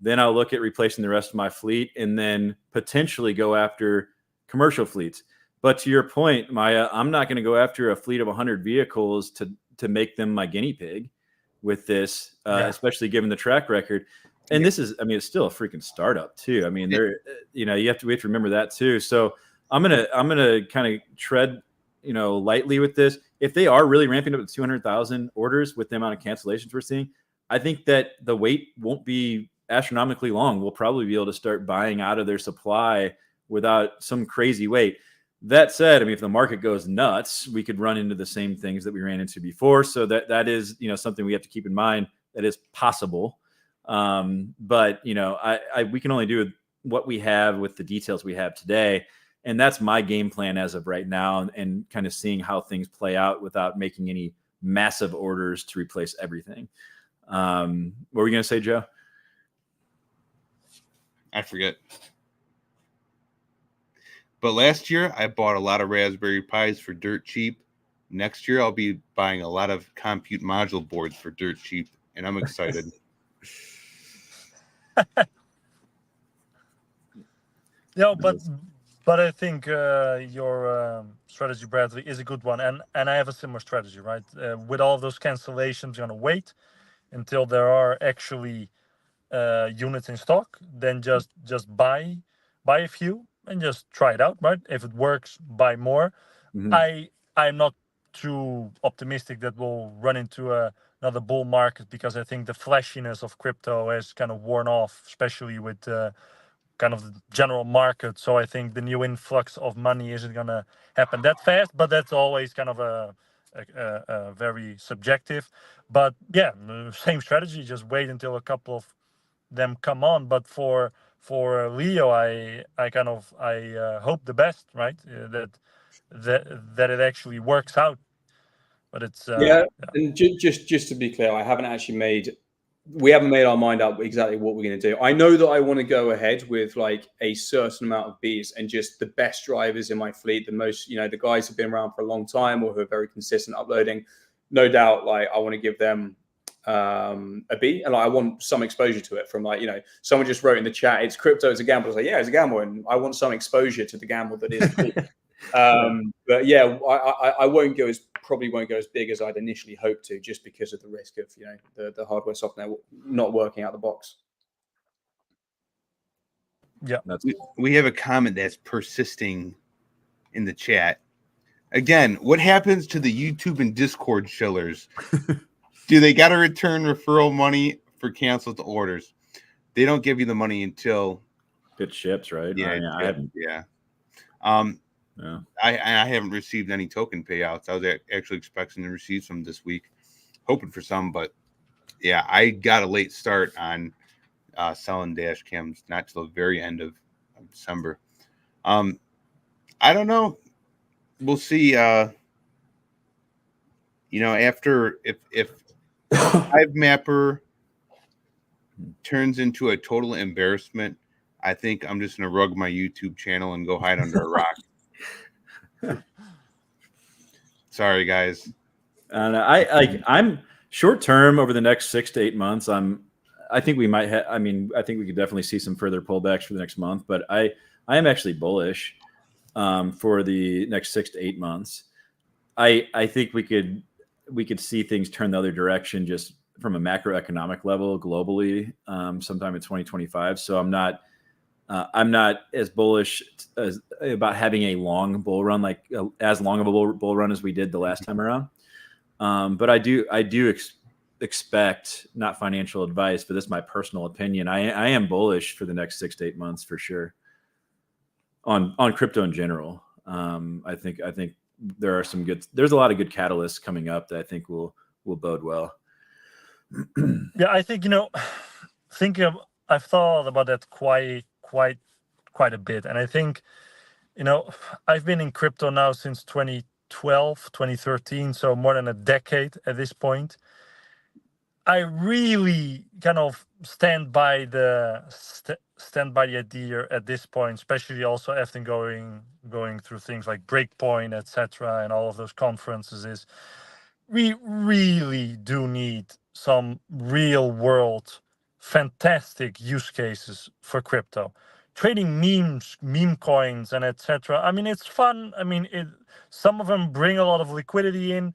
then I'll look at replacing the rest of my fleet and then potentially go after commercial fleets. But to your point, Meije, I'm not going to go after a fleet of 100 vehicles to make them my guinea pig with this, especially given the track record. And this is, I mean, it's still a freaking startup too. I mean, we have to remember that too. So I'm gonna kind of tread, lightly with this. If they are really ramping up to 200,000 orders with the amount of cancellations we're seeing, I think that the wait won't be astronomically long. We'll probably be able to start buying out of their supply without some crazy wait. That said, I mean, if the market goes nuts, we could run into the same things that we ran into before. So that is, something we have to keep in mind. That is possible. But we can only do what we have with the details we have today. And that's my game plan as of right now, and kind of seeing how things play out without making any massive orders to replace everything. What were you going to say, Joe? I forget. But last year, I bought a lot of Raspberry Pis for dirt cheap. Next year, I'll be buying a lot of compute module boards for dirt cheap, and I'm excited. No, but I think your strategy, Bradley, is a good one, and I have a similar strategy, right? With all of those cancellations, I'm gonna wait until there are actually units in stock. Then just buy a few and just try it out, right? If it works, buy more. Mm-hmm. I'm not too optimistic that we'll run into another bull market, because I think the flashiness of crypto has kind of worn off, especially with kind of the general market. So I think the new influx of money isn't going to happen that fast, but that's always kind of a very subjective. But yeah, same strategy, just wait until a couple of them come on. But for Leo, I hope the best, right? That it actually works out. But it's and just to be clear, I haven't actually made we haven't made our mind up exactly what we're going to do. I know that I want to go ahead with like a certain amount of bees and just the best drivers in my fleet, the most, the guys who've been around for a long time or who are very consistent uploading. No doubt, like I want to give them a bee, and I want some exposure to it from someone just wrote in the chat, it's crypto, it's a gamble. I was like, yeah, it's a gamble, and I want some exposure to the gamble that is cool. But yeah, I probably won't go as big as I'd initially hoped to, just because of the risk of the hardware software not working out the box. Yeah, we have a comment that's persisting in the chat. Again, what happens to the YouTube and Discord shillers? Do they got to return referral money for canceled orders? They don't give you the money until it ships, right? Yeah, yeah. I haven't received any token payouts. I was actually expecting to receive some this week, hoping for some, but yeah, I got a late start on selling dash cams, not till the very end of December. I don't know. We'll see. After if Hivemapper turns into a total embarrassment, I think I'm just gonna rug my YouTube channel and go hide under a rock. Sorry, guys. I'm short term over the next 6 to 8 months. I think we might have. I think we could definitely see some further pullbacks for the next month. But I am actually bullish for the next 6 to 8 months. I think we could see things turn the other direction just from a macroeconomic level globally sometime in 2025. So I'm not as bullish about having a long bull run, like as long of a bull run as we did the last time around. But I do expect, not financial advice, but this is my personal opinion. I am bullish for the next 6 to 8 months for sure on crypto in general. I think there's a lot of good catalysts coming up that I think will bode well. Yeah, I think I've thought about that quite a bit, and I think I've been in crypto now since 2012, 2013, so more than a decade at this point. I really kind of stand by the idea at this point, especially also after going through things like Breakpoint, etc., and all of those conferences. Is we really do need some real world fantastic use cases for crypto. Trading meme coins, and etc. I mean, it's fun. I mean, some of them bring a lot of liquidity in.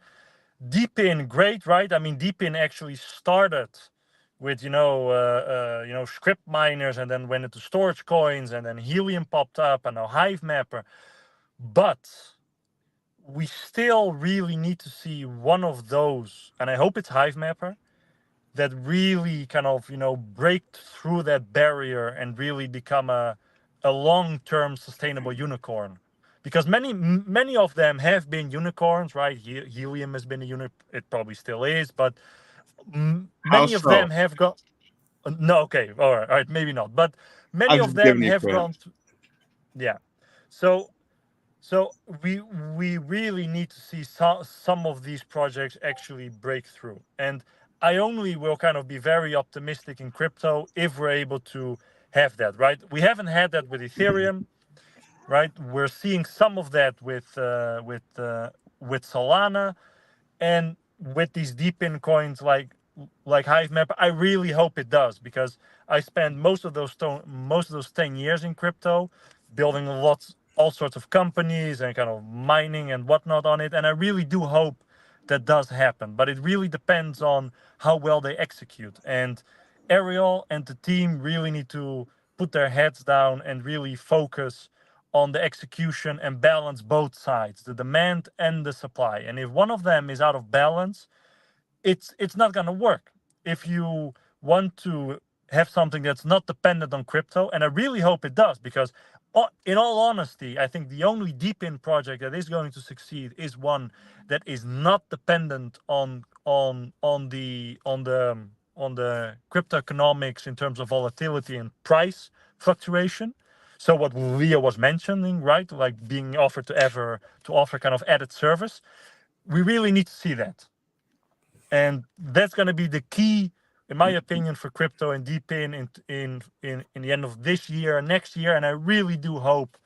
DePIN, great, right? I mean, DePIN actually started with script miners, and then went into storage coins, and then Helium popped up, and now Hivemapper. But we still really need to see one of those, and I hope it's Hivemapper, that really kind of break through that barrier and really become a long-term sustainable unicorn. Because many of them have been unicorns, right? Helium has been a unicorn. It probably still is, but many of them have got. No, okay, all right, maybe not. But many of them have gone. Yeah, so we really need to see some of these projects actually break through, and I only will kind of be very optimistic in crypto if we're able to have that, right? We haven't had that with Ethereum. Right, we're seeing some of that with Solana, and with these DePIN coins like Hivemapper. I really hope it does, because I spent most of those 10 years in crypto, building all sorts of companies and kind of mining and whatnot on it, and I really do hope that does happen. But it really depends on how well they execute, and Ariel and the team really need to put their heads down and really focus on the execution and balance both sides, the demand and the supply. And if one of them is out of balance, it's not going to work. If you want to have something that's not dependent on crypto, and I really hope it does, because in all honesty, I think the only DePIN project that is going to succeed is one that is not dependent on the crypto economics in terms of volatility and price fluctuation. So what Leo was mentioning, right, like being offered to offer kind of added service, we really need to see that, and that's going to be the key in my opinion, for crypto and DePIN in the end of this year and next year. And I really do hope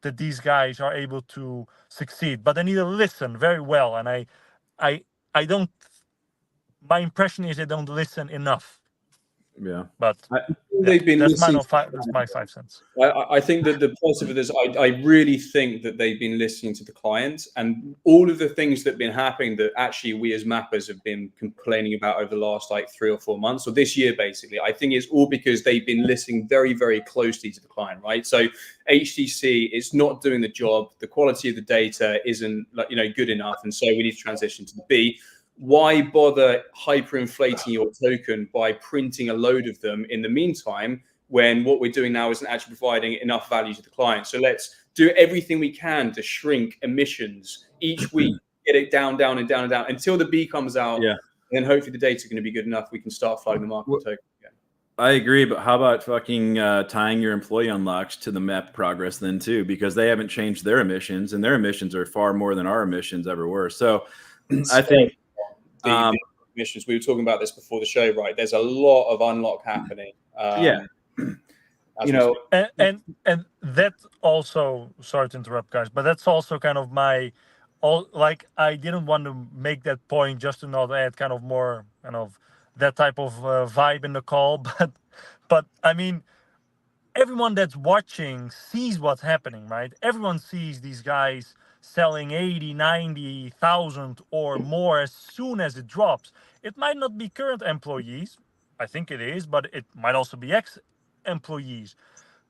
that these guys are able to succeed. But they need to listen very well. And I don't. My impression is they don't listen enough. Yeah, But they've been that's listening. that's my 5 cents. I think that the positive of this, I really think that they've been listening to the clients, and all of the things that have been happening that actually we as mappers have been complaining about over the last like 3 or 4 months, or this year basically. I think it's all because they've been listening very, very closely to the client, right? So HTC is not doing the job. The quality of the data isn't good enough, and so we need to transition to the B. Why bother hyperinflating your token by printing a load of them in the meantime, when what we're doing now isn't actually providing enough value to the client? So let's do everything we can to shrink emissions each week, get it down until the B comes out. Yeah. And then hopefully the data is going to be good enough. We can start flooding the market with token again. I agree, but how about fucking tying your employee unlocks to the map progress then too? Because they haven't changed their emissions, and their emissions are far more than our emissions ever were. So I think the emissions, we were talking about this before the show, right? There's a lot of unlock happening. And that also, sorry to interrupt, guys, but that's also kind of I didn't want to make that point just to not add kind of more kind of that type of vibe in the call, but I mean, everyone that's watching sees what's happening, right? Everyone sees these guys selling 80, 90,000 or more as soon as it drops. It might not be current employees, I think it is, but it might also be ex-employees.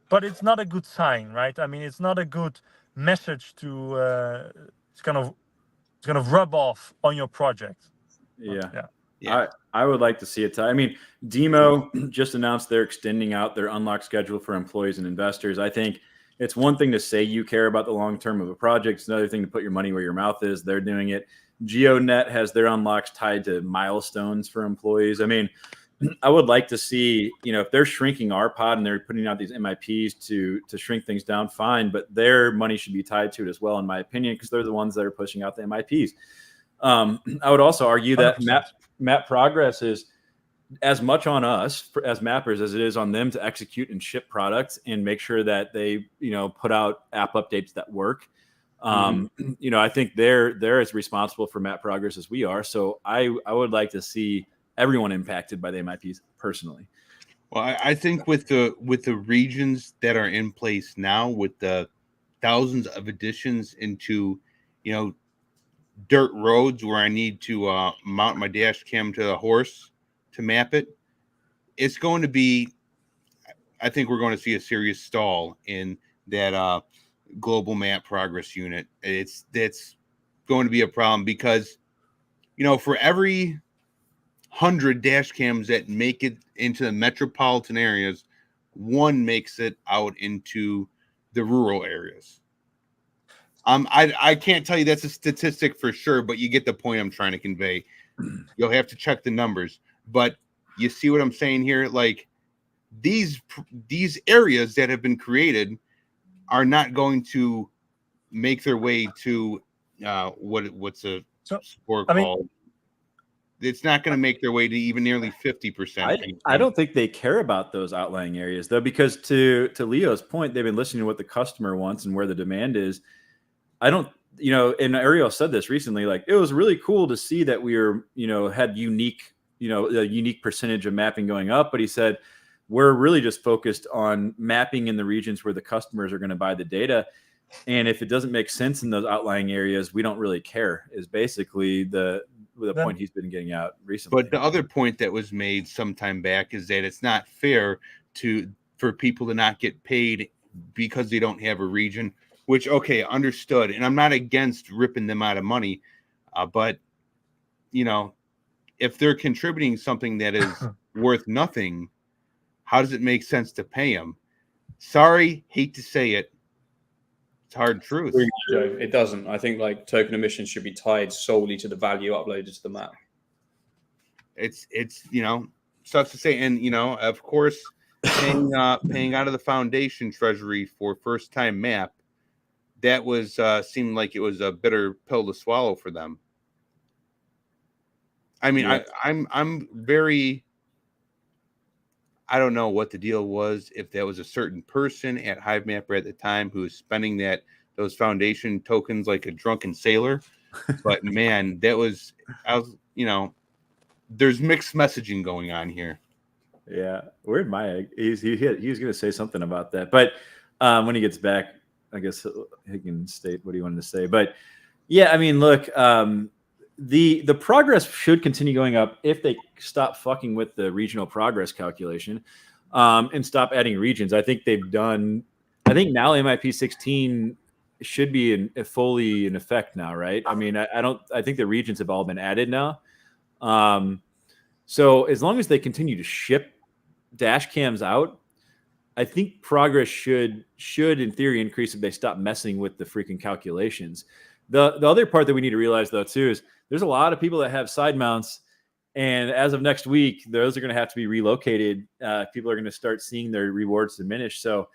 But it's not a good sign, right? I mean, it's not a good message to kind of rub off on your project. Yeah. I would like to see it. I mean, Demo just announced they're extending out their unlock schedule for employees and investors. I think it's one thing to say you care about the long term of a project. It's another thing to put your money where your mouth is. They're doing it. GeoNet has their unlocks tied to milestones for employees. I mean, I would like to see, if they're shrinking our pod and they're putting out these MIPs to shrink things down, fine, but their money should be tied to it as well, in my opinion, because they're the ones that are pushing out the MIPs. I would also argue that map progress is as much on us as mappers as it is on them to execute and ship products and make sure that they, put out app updates that work. I think they're as responsible for map progress as we are. So I would like to see everyone impacted by the MIPs personally. Well, I think with the regions that are in place now, with the thousands of additions into, dirt roads where I need to mount my dash cam to a horse to map it, it's going to be, I think we're going to see a serious stall in that global map progress unit. That's going to be a problem because, for every 100 dash cams that make it into the metropolitan areas, one makes it out into the rural areas. I can't tell you that's a statistic for sure, but you get the point I'm trying to convey. You'll have to check the numbers, but you see what I'm saying here? Like these areas that have been created are not going to make their way to what's a score called. It's not going to make their way to even nearly 50%. I don't think they care about those outlying areas though, because to Leo's point, they've been listening to what the customer wants and where the demand is. I don't, and Ariel said this recently, like it was really cool to see that we were, had unique, a unique percentage of mapping going up. But he said, we're really just focused on mapping in the regions where the customers are going to buy the data. And if it doesn't make sense in those outlying areas, we don't really care, is basically the point he's been getting out recently. But the other point that was made some time back is that it's not fair for people to not get paid because they don't have a region, which, okay, understood. And I'm not against ripping them out of money. But, if they're contributing something that is worth nothing, how does it make sense to pay them? Sorry, hate to say it. It's hard truth. It doesn't. I think like token emissions should be tied solely to the value uploaded to the map. It's such to say, and of course, paying out of the foundation treasury for first time map, that was seemed like it was a bitter pill to swallow for them. I mean, yeah. I'm very I don't know what the deal was, if that was a certain person at Hivemapper at the time who was spending those foundation tokens like a drunken sailor. But man, there's mixed messaging going on here. Yeah, where'd Meije? He was going to say something about that, but when he gets back, I guess he can state what he wanted to say. But yeah, I mean, look, the progress should continue going up if they stop fucking with the regional progress calculation and stop adding regions. I think they've done. I think now MIP 16 should be fully in effect now, right? I mean, I think the regions have all been added now. So as long as they continue to ship dash cams out, I think progress should in theory increase if they stop messing with the freaking calculations. The other part that we need to realize though too is there's a lot of people that have side mounts, and as of next week, those are going to have to be relocated. People are going to start seeing their rewards diminish. So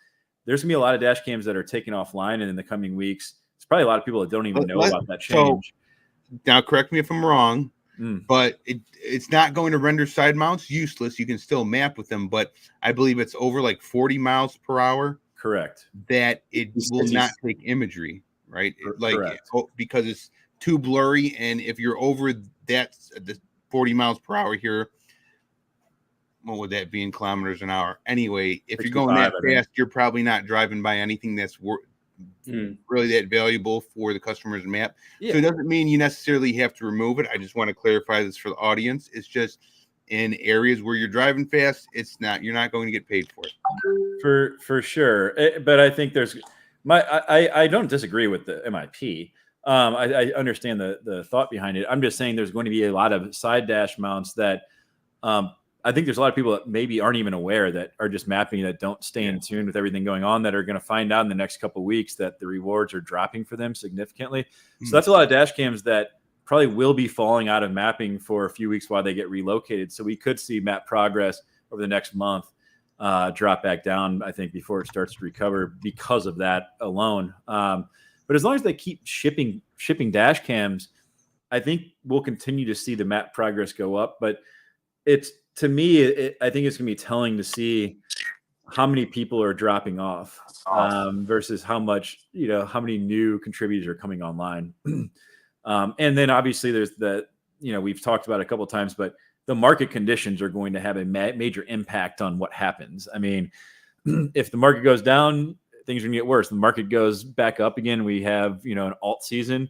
there's going to be a lot of dash cams that are taken offline, and in the coming weeks, there's probably a lot of people that don't even know about that change. So, now, correct me if I'm wrong. But it's not going to render side mounts useless. You can still map with them, but I believe it's over like 40 miles per hour. Correct. That it will not take imagery, right? Correct. Because it's too blurry, and if you're over the 40 miles per hour here, what would that be in kilometers an hour? Anyway, if you're going that fast, you're probably not driving by anything that's really that valuable for the customer's map. Yeah. So it doesn't mean you necessarily have to remove it. I just want to clarify this for the audience. It's just in areas where you're driving fast, you're not going to get paid for it. For sure. But I think I don't disagree with the MIP. I understand the thought behind it. I'm just saying there's going to be a lot of side dash mounts that I think there's a lot of people that maybe aren't even aware, that are just mapping, that don't stay in tune with everything going on, that are going to find out in the next couple of weeks that the rewards are dropping for them significantly. So that's a lot of dash cams that probably will be falling out of mapping for a few weeks while they get relocated. So we could see map progress over the next month drop back down, I think, before it starts to recover because of that alone. But as long as they keep shipping dash cams, I think we'll continue to see the map progress go up. But to me, I think it's going to be telling to see how many people are dropping off versus how many new contributors are coming online. And then obviously there's we've talked about it a couple of times, but the market conditions are going to have a major impact on what happens. I mean, if the market goes down, things are going to get worse. The market goes back up again. We have, an alt season.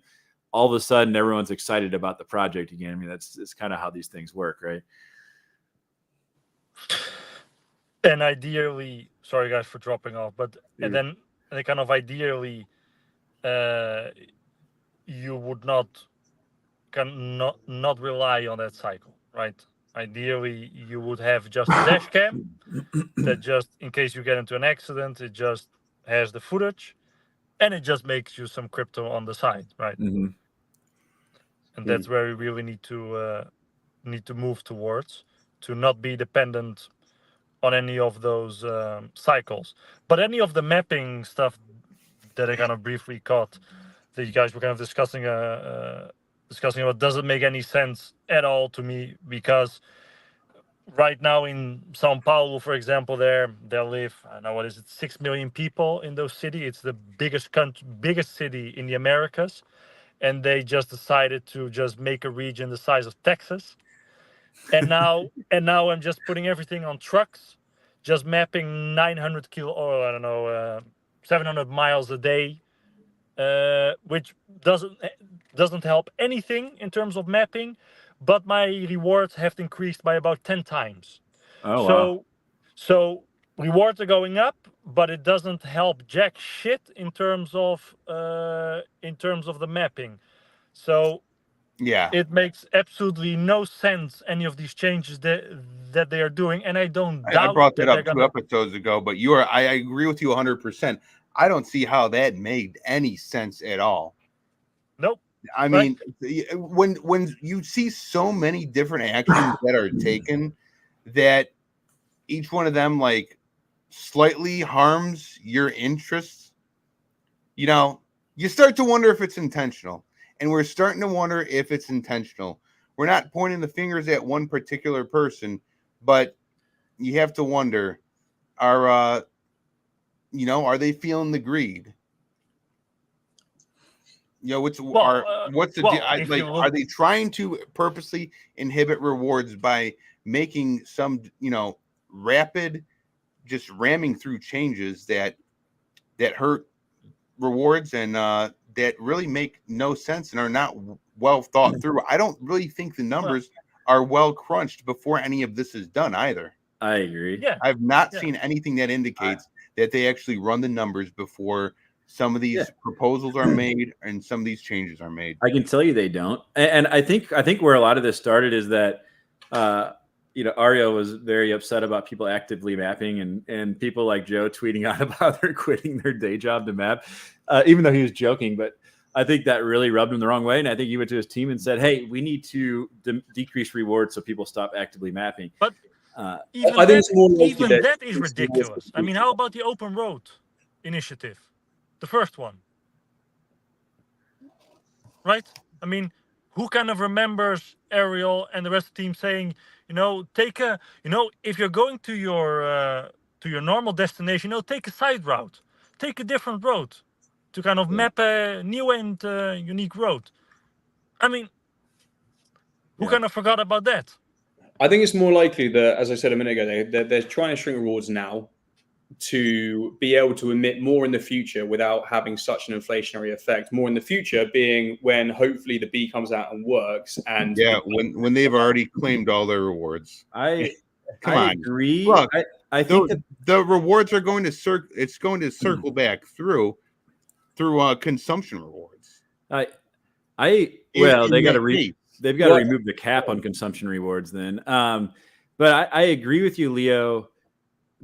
All of a sudden, everyone's excited about the project again. I mean, it's kind of how these things work, right? And ideally, sorry guys for dropping off, but and then kind of ideally, you would not rely on that cycle, right? Ideally, you would have just a dash cam that just in case you get into an accident, it just has the footage, and it just makes you some crypto on the side, right? Mm-hmm. And that's where we really need to move towards, to not be dependent on any of those cycles. But any of the mapping stuff that I kind of briefly caught, that you guys were kind of discussing about, doesn't make any sense at all to me, because right now in Sao Paulo, for example, there live, I don't know, what is it, 6 million people in those cities. It's the biggest city in the Americas. And they just decided to just make a region the size of Texas. And now I'm just putting everything on trucks, just mapping 900 or I don't know, 700 miles a day, which doesn't help anything in terms of mapping, but my rewards have increased by about 10 times. Oh, wow. So rewards are going up, but it doesn't help jack shit in terms of the mapping. So yeah, it makes absolutely no sense, any of these changes that they are doing, and I don't doubt. I brought that up 2 episodes ago, but I agree with you 100%. I don't see how that made any sense at all. Nope. I mean, when you see so many different actions that are taken, that each one of them like slightly harms your interests, you start to wonder if it's intentional. And we're starting to wonder if it's intentional. We're not pointing the fingers at one particular person, but you have to wonder, are they feeling the greed? What's the deal? if you look, Are they trying to purposely inhibit rewards by making some, rapid, just ramming through changes that hurt rewards and that really make no sense and are not well thought through? I don't really think the numbers are well crunched before any of this is done either. I agree. Yeah, I've not seen anything that indicates that they actually run the numbers before some of these proposals are made and some of these changes are made. I can tell you they don't. And I think where a lot of this started is that Ario was very upset about people actively mapping and people like Joe tweeting out about their quitting their day job to map, even though he was joking. But I think that really rubbed him the wrong way. And I think he went to his team and said, hey, we need to decrease rewards so people stop actively mapping. But I think it's more even that is ridiculous. I mean, how about the open road initiative? The first one. Right? I mean, who kind of remembers Ariel and the rest of the team saying, if you're going to your normal destination, take a side route, take a different road to kind of map a new and unique road. I mean, who kind of forgot about that? I think it's more likely that, as I said a minute ago, they're trying to shrink rewards now to be able to emit more in the future without having such an inflationary effect. More in the future being when hopefully the bee comes out and works. And when they've already claimed all their rewards. I agree. Look, I think the rewards are going to it's going to circle back through consumption rewards. they got to they've got to remove the cap on consumption rewards then. But I agree with you, Leo.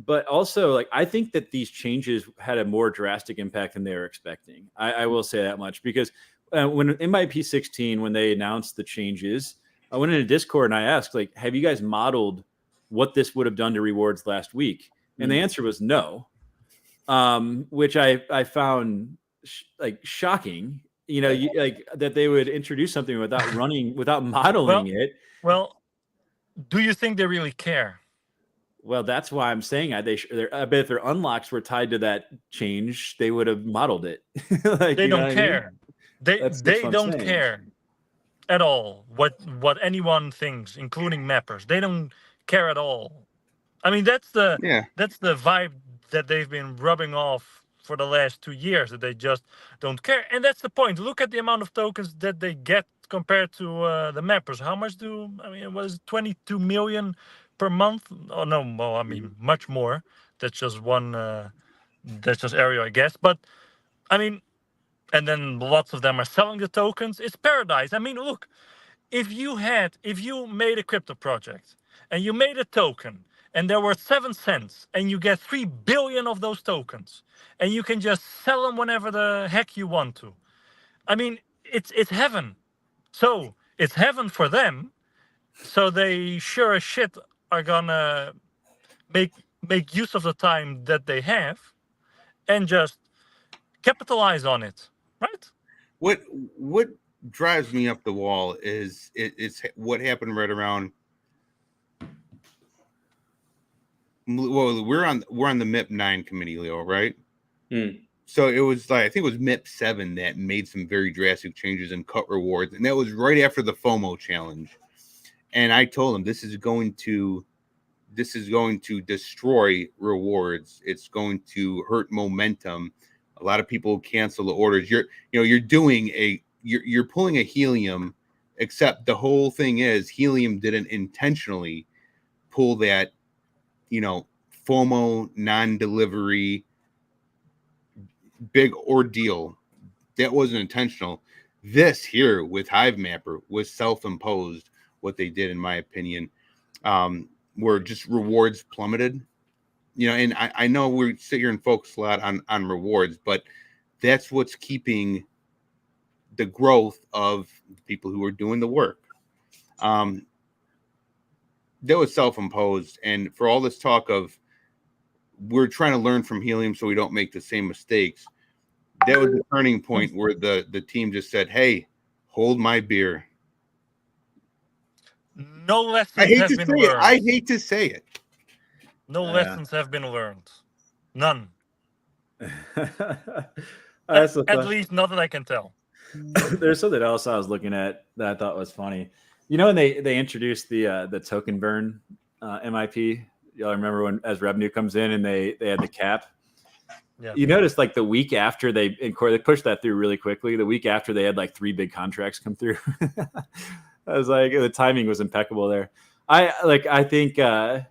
But also, I think that these changes had a more drastic impact than they were expecting. I will say that much because when MIP 16, when they announced the changes, I went into Discord and I asked, have you guys modeled what this would have done to rewards last week? And the answer was no, which I found shocking. That they would introduce something without modeling it. Well, do you think they really care? Well, that's why I'm saying I bet if their unlocks were tied to that change, they would have modeled it. They don't care. They don't care at all what anyone thinks, including mappers. They don't care at all. I mean, that's the vibe that they've been rubbing off for the last 2 years, that they just don't care. And that's the point. Look at the amount of tokens that they get compared to the mappers. How much it was 22 million per month? Oh no, well, I mean much more. That's just that's just area, I guess. But I mean, and then lots of them are selling the tokens. It's paradise. I mean, look, if you made a crypto project and you made a token and there were 7 cents and you get 3 billion of those tokens and you can just sell them whenever the heck you want to. I mean, it's heaven. So it's heaven for them. So they sure as shit are gonna make use of the time that they have and just capitalize on it, right? What drives me up the wall is it's what happened right around. Well, we're on the MIP 9 committee, Leo, right? So it was I think it was MIP 7 that made some very drastic changes and cut rewards, and that was right after the FOMO challenge. And I told them this is going to destroy rewards. It's going to hurt momentum. A lot of people cancel the orders. You're pulling a helium, except the whole thing is helium didn't intentionally pull that, FOMO non-delivery big ordeal. That wasn't intentional. This here with Hivemapper was self-imposed. What they did, in my opinion, where just rewards plummeted. And I know we sit here and focus a lot on rewards, but that's what's keeping the growth of people who are doing the work. That was self-imposed. And for all this talk of we're trying to learn from helium so we don't make the same mistakes, that was the turning point where the team just said, hey, hold my beer. No lessons have been learned. I hate to say it. No lessons have been learned. None. At least not that I can tell. There's something else I was looking at that I thought was funny. You know, when they introduced the token burn MIP, y'all remember when as revenue comes in and they had the cap? Yeah. You notice like the week after they pushed that through really quickly. The week after they had like 3 big contracts come through. I was like, the timing was impeccable there. I think I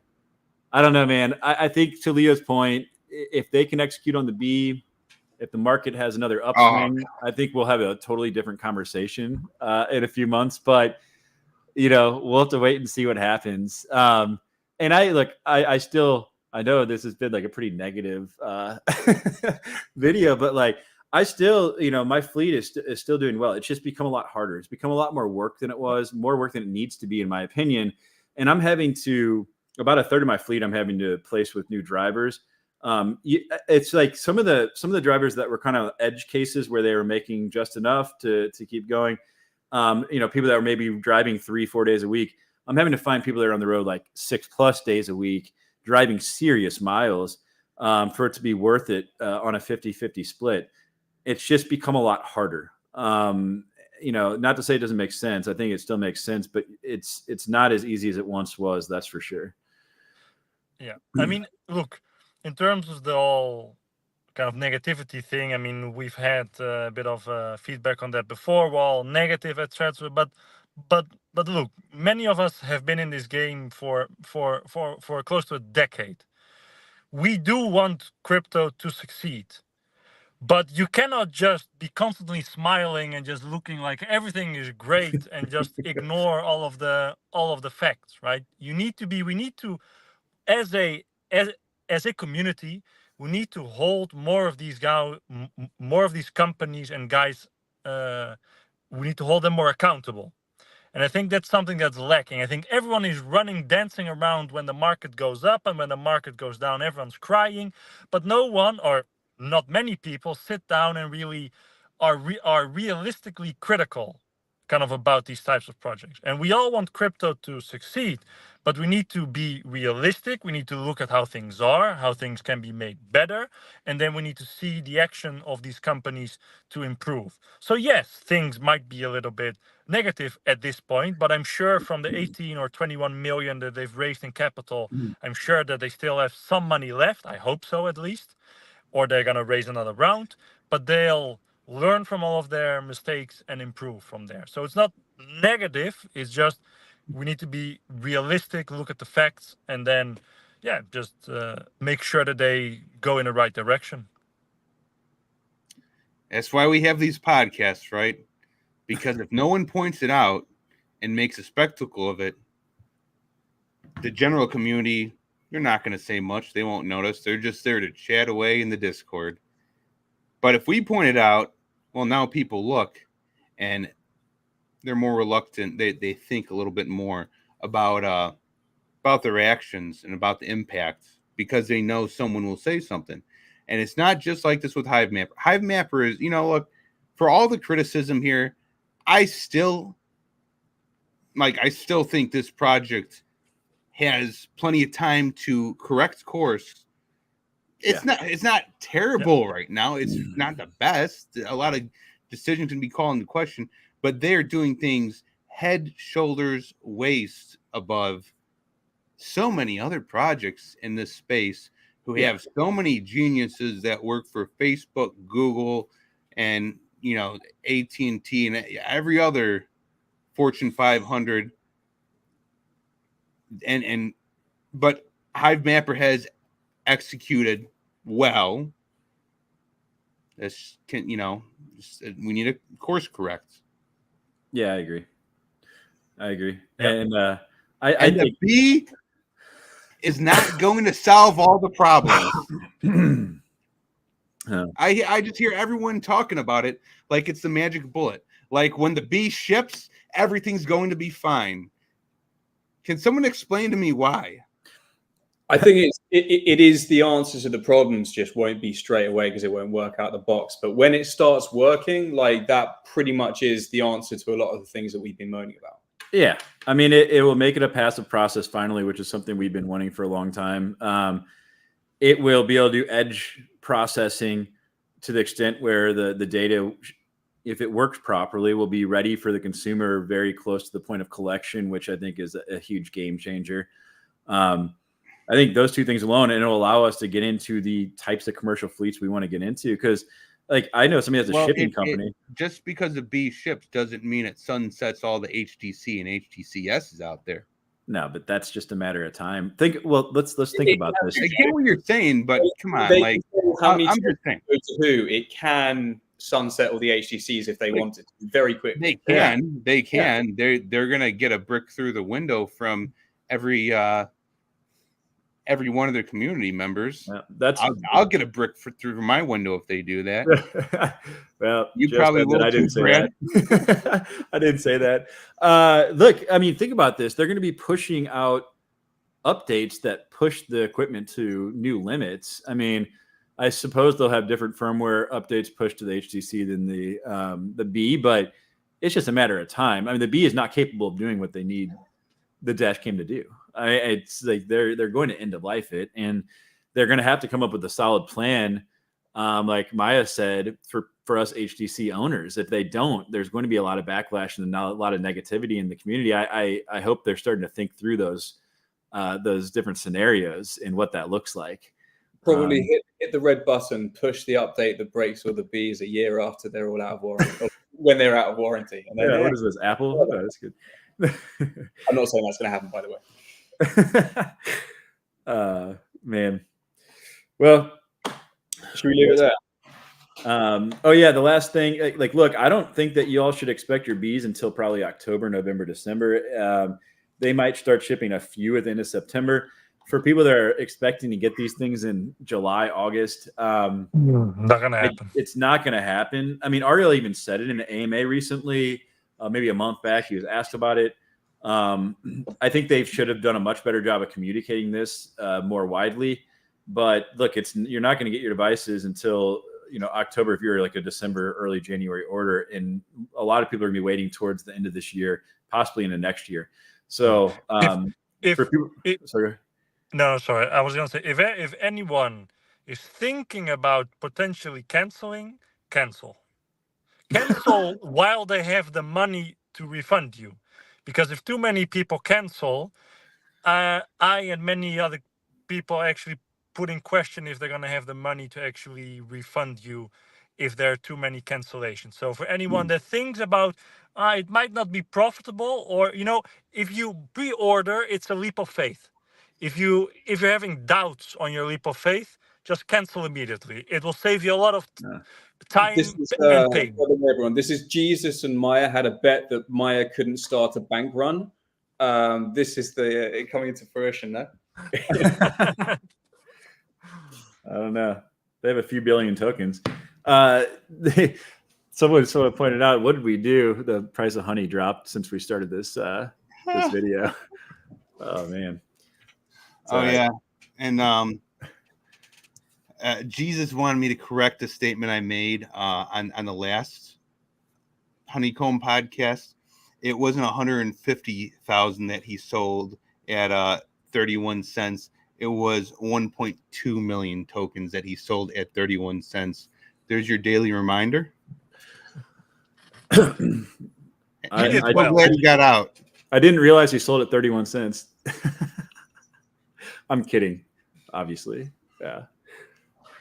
don't know, man. I think to Leo's point, if they can execute on the B, if the market has another upswing, I think we'll have a totally different conversation in a few months. But we'll have to wait and see what happens. And I know this has been like a pretty negative video, but like I still, my fleet is still doing well. It's just become a lot harder. It's become a lot more work than it was, more work than it needs to be, in my opinion. And I'm having to, about a third of my fleet, I'm having to place with new drivers. It's like some of the drivers that were kind of edge cases where they were making just enough to keep going. People that were maybe driving 3-4 days a week. I'm having to find people that are on the road like 6+ days a week, driving serious miles for it to be worth it on a 50-50 split. It's just become a lot harder. Not to say it doesn't make sense. I think it still makes sense, but it's not as easy as it once was. That's for sure. Yeah. I mean, look, in terms of the whole kind of negativity thing, I mean, we've had a bit of feedback on that before, well, negative, etc. But look, many of us have been in this game for close to a decade. We do want crypto to succeed, but you cannot just be constantly smiling and just looking like everything is great and just ignore all of the facts, right? We need to, as a community, we need to hold more of these companies and guys. We need to hold them more accountable, and I think that's something that's lacking. I think everyone is dancing around when the market goes up, and when the market goes down, everyone's crying. But no one, or not many people, sit down and really are realistically critical kind of about these types of projects. And we all want crypto to succeed, but we need to be realistic. We need to look at how things are, how things can be made better, and then we need to see the action of these companies to improve. So yes, things might be a little bit negative at this point, but I'm sure from the 18 or 21 million that they've raised in capital, I'm sure that they still have some money left. I hope so, at least. Or they're going to raise another round, but they'll learn from all of their mistakes and improve from there. So it's not negative. It's just we need to be realistic, look at the facts, and then, just make sure that they go in the right direction. That's why we have these podcasts, right? Because if no one points it out and makes a spectacle of it, the general community, they're not going to say much. They won't notice. They're just there to chat away in the Discord. But if we point it out, well, now people look and they're more reluctant. They think a little bit more about their actions and about the impact because they know someone will say something. And it's not just like this with Hivemapper. Hivemapper is, look, for all the criticism here, I still think this project has plenty of time to correct course. It's not terrible right now. It's not the best. A lot of decisions can be called into question, but they're doing things head, shoulders, waist above so many other projects in this space who have so many geniuses that work for Facebook, Google, and AT&T and every other Fortune 500. But Hivemapper has executed well. We need a course correct. Yeah, I agree. Yep. And I think the B is not going to solve all the problems. I just hear everyone talking about it like it's the magic bullet. Like when the B ships, everything's going to be fine. Can someone explain to me why? I think it is the answer to the problems just won't be straight away because it won't work out the box. But when it starts working, like that pretty much is the answer to a lot of the things that we've been moaning about. Yeah. I mean, it will make it a passive process finally, which is something we've been wanting for a long time. It will be able to do edge processing to the extent where the data, if it works properly, will be ready for the consumer very close to the point of collection, which I think is a huge game changer. I think those two things alone, and it'll allow us to get into the types of commercial fleets we want to get into. Because, like, I know somebody has a shipping company. Just because the Bee ships doesn't mean it sunsets all the HTC and HTCSs out there. No, but that's just a matter of time. Let's think about this. I get what you're saying, but come on, like, I'm just saying. It can sunset all the HTCs if they want it very quickly. They can. They're gonna get a brick through the window from every one of their community members. Yeah, I'll get a brick through my window if they do that. Well, you probably will. I didn't say that. I didn't say that. Look, I mean, think about this. They're going to be pushing out updates that push the equipment to new limits. I mean, I suppose they'll have different firmware updates pushed to the HTC than the Bee, but it's just a matter of time. I mean, the Bee is not capable of doing what they need the dash cam to do. It's like they're going to end of life it, and they're going to have to come up with a solid plan. Like Meije said, for us HTC owners, if they don't, there's going to be a lot of backlash and a lot of negativity in the community. I hope they're starting to think through those different scenarios and what that looks like. Probably hit the red button, push the update that breaks all the Bees a year after they're all out of warranty, when they're out of warranty. And then, what is this, Apple? Oh, that's good. I'm not saying that's going to happen, by the way. Man. Well, should we leave it there? Oh yeah, the last thing, like, look, I don't think that you all should expect your Bees until probably October, November, December. They might start shipping a few at the end of September. For people that are expecting to get these things in July, August, not gonna happen. It's not gonna happen. I mean, Ariel even said it in an AMA recently, maybe a month back. He was asked about it. I think they should have done a much better job of communicating this more widely. But look, you're not going to get your devices until October if you're like a December, early January order, and a lot of people are going to be waiting towards the end of this year, possibly into next year. So, sorry. No, sorry. I was going to say, if anyone is thinking about potentially canceling, cancel while they have the money to refund you. Because if too many people cancel, I and many other people actually put in question if they're going to have the money to actually refund you if there are too many cancellations. So for anyone that thinks about, it might not be profitable, or, if you pre-order, it's a leap of faith. If you're having doubts on your leap of faith, just cancel immediately. It will save you a lot of time and pain. Everyone, this is Jesus and Meije had a bet that Meije couldn't start a bank run. This is it coming into fruition now. I don't know. They have a few billion tokens. Someone pointed out, what did we do? The price of honey dropped since we started this video. Oh man. Yeah. And Jesus wanted me to correct a statement I made on the last Honeycomb podcast. It wasn't 150,000 that he sold at 31 cents. It was 1.2 million tokens that he sold at 31 cents. There's your daily reminder. I'm glad he got out. I didn't realize he sold at 31 cents. I'm kidding, obviously. Yeah.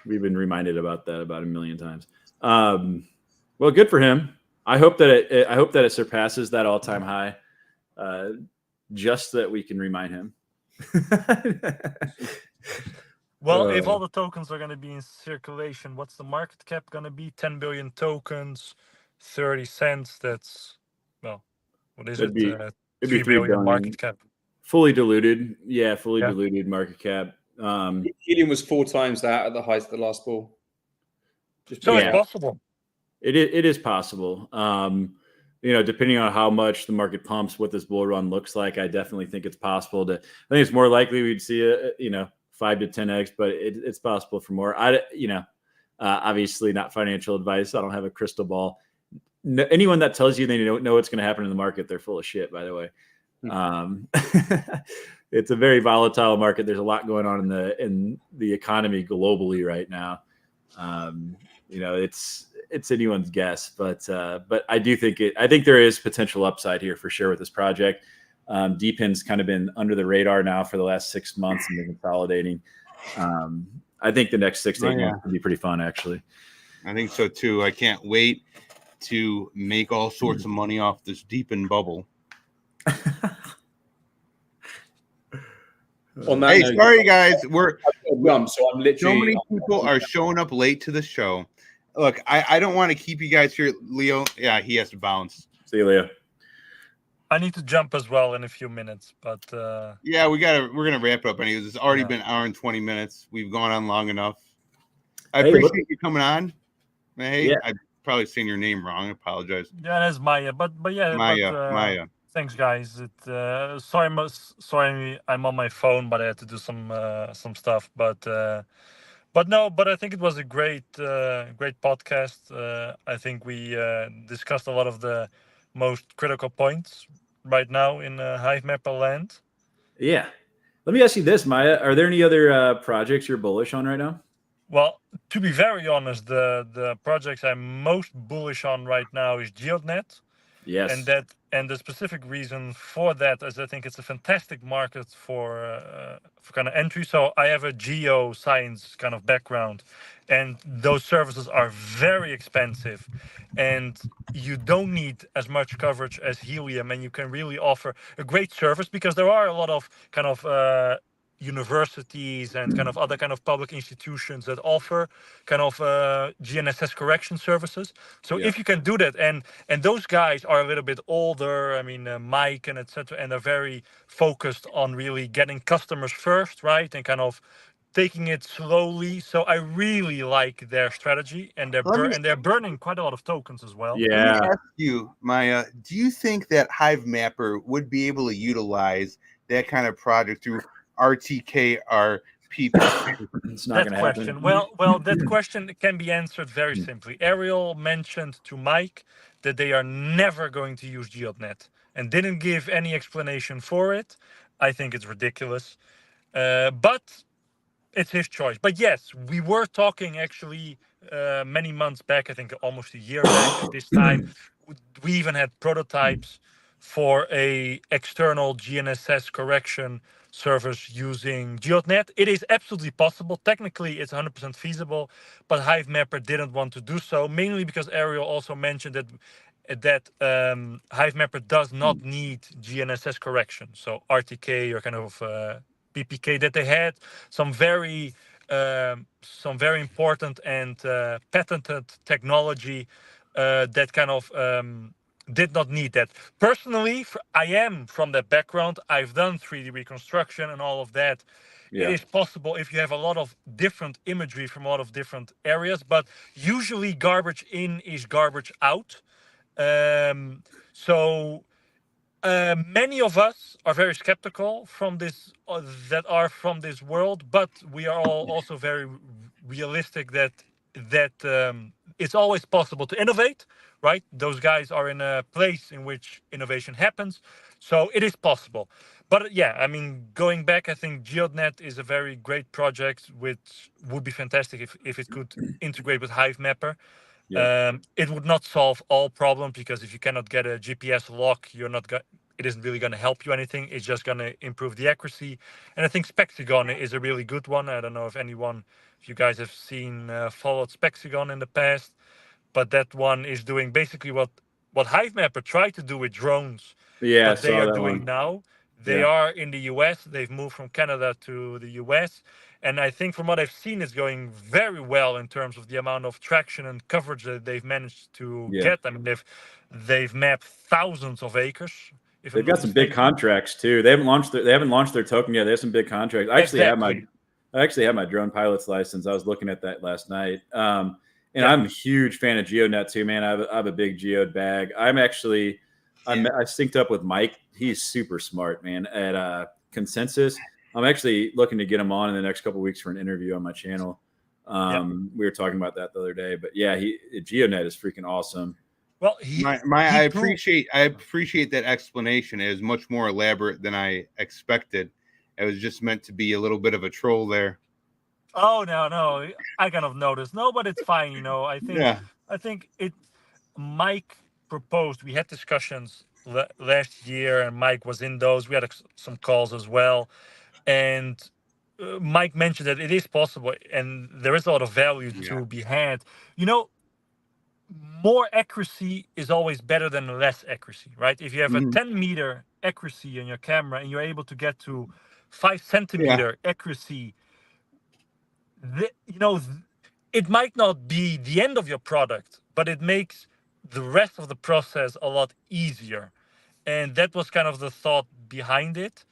We've been reminded about that about a million times. Well, good for him. I hope that it surpasses that all-time high, just so that we can remind him. Well, if all the tokens are going to be in circulation, what's the market cap going to be? 10 billion tokens, 30 cents. That's, well, what is it? 3 billion market cap. Fully diluted. Yeah, diluted market cap. Helium was 4 times that at the height of the last bull. It's possible. It is possible. Depending on how much the market pumps, what this bull run looks like, I definitely think it's possible to. I think it's more likely we'd see 5 to 10x, but it's possible for more. Obviously not financial advice. I don't have a crystal ball. anyone that tells you they don't know what's going to happen in the market, they're full of shit, by the way. It's a very volatile market. There's a lot going on in the economy globally right now. It's anyone's guess, but I do think I think there is potential upside here for sure with this project. DePIN's kind of been under the radar now for the last 6 months and they're consolidating. I think the next 6 to 8 months will be pretty fun, actually. I think so too. I can't wait to make all sorts of money off this DePIN bubble. Hey, sorry guys, so I'm literally so many people are showing up late to the show. Look, I don't want to keep you guys here, Leo. Yeah, he has to bounce. See you, Leo. I need to jump as well in a few minutes, but yeah, we're gonna wrap it up anyways. It's already been an hour and 20 minutes. We've gone on long enough. I appreciate you coming on. Hey, yeah. I've probably saying your name wrong. I apologize. Yeah, that's Meije, but yeah, Meije. Thanks, guys. Sorry, I'm on my phone, but I had to do some stuff. But I think it was a great podcast. I think we discussed a lot of the most critical points right now in Hivemapper land. Yeah. Let me ask you this, Meije. Are there any other projects you're bullish on right now? Well, to be very honest, the projects I'm most bullish on right now is GeoNet. Yes. And the specific reason for that is I think it's a fantastic market for kind of entry. So I have a geoscience kind of background, and those services are very expensive, and you don't need as much coverage as Helium, and you can really offer a great service because there are a lot of kind of universities and kind of other kind of public institutions that offer kind of GNSS correction services. So if you can do that, and those guys are a little bit older, I mean Mike and etc., and they're very focused on really getting customers first, right, and kind of taking it slowly. So I really like their strategy, and they're burning quite a lot of tokens as well. Yeah. Let me ask you, Meije, do you think that Hivemapper would be able to utilize that kind of project through RTK or PP? It's not that question. Happen. Well, that question can be answered very simply. Ariel mentioned to Mike that they are never going to use GeoNet and didn't give any explanation for it. I think it's ridiculous, but it's his choice. But yes, we were talking actually many months back. I think almost a year back at this time. We even had prototypes for a external GNSS correction service using GeoNet. It is absolutely possible. Technically, it's 100% feasible, but Hivemapper didn't want to do so, mainly because Ariel also mentioned that Hivemapper does not need GNSS correction. So RTK or kind of PPK, that they had some very important and patented technology that kind of did not need that. Personally, I am from that background. I've done 3D reconstruction and all of that. Yeah. It is possible if you have a lot of different imagery from a lot of different areas, but usually garbage in is garbage out. Many of us are very skeptical from this, that are from this world, but we are all also very realistic that it's always possible to innovate, right? Those guys are in a place in which innovation happens, so it is possible. But yeah, I mean, going back, I think GeoNet is a very great project, which would be fantastic if it could integrate with Hivemapper. Yeah. It would not solve all problems, because if you cannot get a GPS lock, it isn't really going to help you anything. It's just going to improve the accuracy. And I think Spexagon is a really good one. I don't know if you guys have followed Spexagon in the past, but that one is doing basically what Hivemapper tried to do with drones. Yeah, but they are doing now. They are in the US. They've moved from Canada to the US. And I think from what I've seen, it's going very well in terms of the amount of traction and coverage that they've managed to get. I mean, they've mapped thousands of acres. They've got some big contracts too. They haven't launched their token yet. They have some big contracts. I actually have my drone pilot's license. I was looking at that last night. And I'm a huge fan of GeoNet too, man. I have a big geode bag. I synced up with Mike. He's super smart, man, at Consensus. I'm actually looking to get him on in the next couple of weeks for an interview on my channel. We were talking about that the other day, but yeah, GeoNet is freaking awesome. Well, I he proved. appreciate that explanation. It was much more elaborate than I expected. It was just meant to be a little bit of a troll there. Oh no, I kind of noticed. No, but it's fine. You know, I Yeah. think it. Mike proposed. We had discussions last year, and Mike was in those. We had some calls as well, and Mike mentioned that it is possible, and there is a lot of value Yeah. to be had. You know, more accuracy is always better than less accuracy, right? If you have a Mhm. 10-meter accuracy on your camera and you're able to get to 5 centimeter accuracy, you know, it might not be the end of your product, but it makes the rest of the process a lot easier. And that was kind of the thought behind it.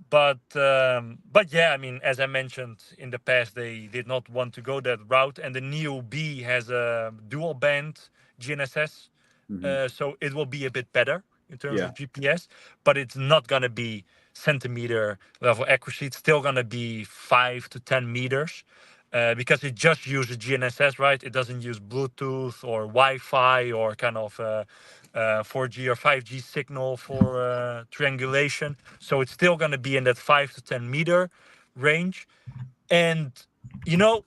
But yeah, I mean, as I mentioned in the past, they did not want to go that route. And the Neo B has a dual band GNSS, so it will be a bit better in terms of GPS, but it's not going to be centimeter level accuracy. It's still going to be 5 to 10 meters. Because it just uses GNSS, right? It doesn't use Bluetooth or Wi-Fi or kind of 4G or 5G signal for triangulation. So it's still going to be in that 5 to 10 meter range. And, you know,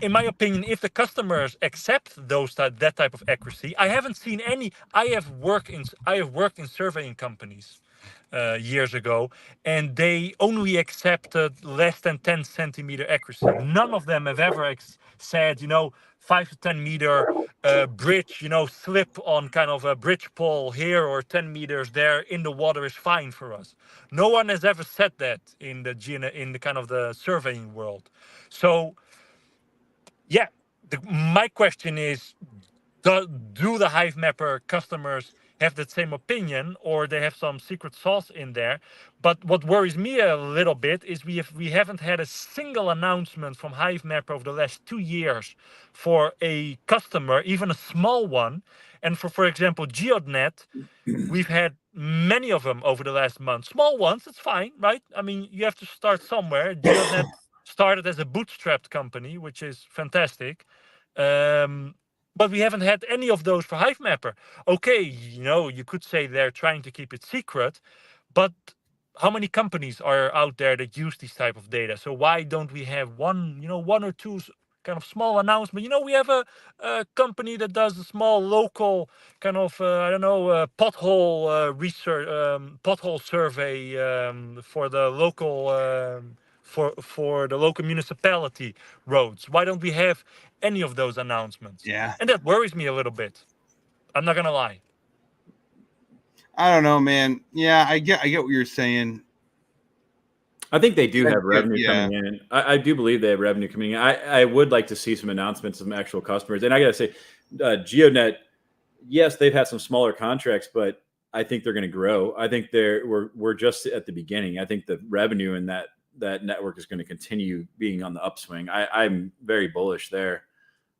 in my opinion, if the customers accept that type of accuracy, I haven't seen any. I have worked in surveying companies years ago, and they only accepted less than 10 centimeter accuracy. None of them have ever said, you know, 5 to 10 meter bridge, you know, slip on kind of a bridge pole here or 10 meters there in the water is fine for us. No one has ever said that in the kind of the surveying world. So yeah, my question is, do the Hivemapper customers have that same opinion, or they have some secret sauce in there? But what worries me a little bit is we haven't had a single announcement from Hivemapper over the last 2 years for a customer, even a small one. And for example, GeoNet, we've had many of them over the last month. Small ones, it's fine, right? I mean, you have to start somewhere. GeoNet started as a bootstrapped company, which is fantastic. But we haven't had any of those for Hivemapper. Okay, you know, you could say they're trying to keep it secret, but how many companies are out there that use these type of data? So why don't we have one or two kind of small announcement? You know, we have a company that does a small local kind of pothole research, pothole survey for the local. For the local municipality roads. Why don't we have any of those announcements? Yeah. And that worries me a little bit. I'm not gonna lie. I don't know, man. Yeah, I get what you're saying. I think they do have revenue Yeah. coming in. I do believe they have revenue coming in. I would like to see some announcements of some actual customers. And I got to say, GeoNet, yes, they've had some smaller contracts, but I think they're going to grow. I think we're just at the beginning. I think the revenue in that network is going to continue being on the upswing. I'm very bullish there.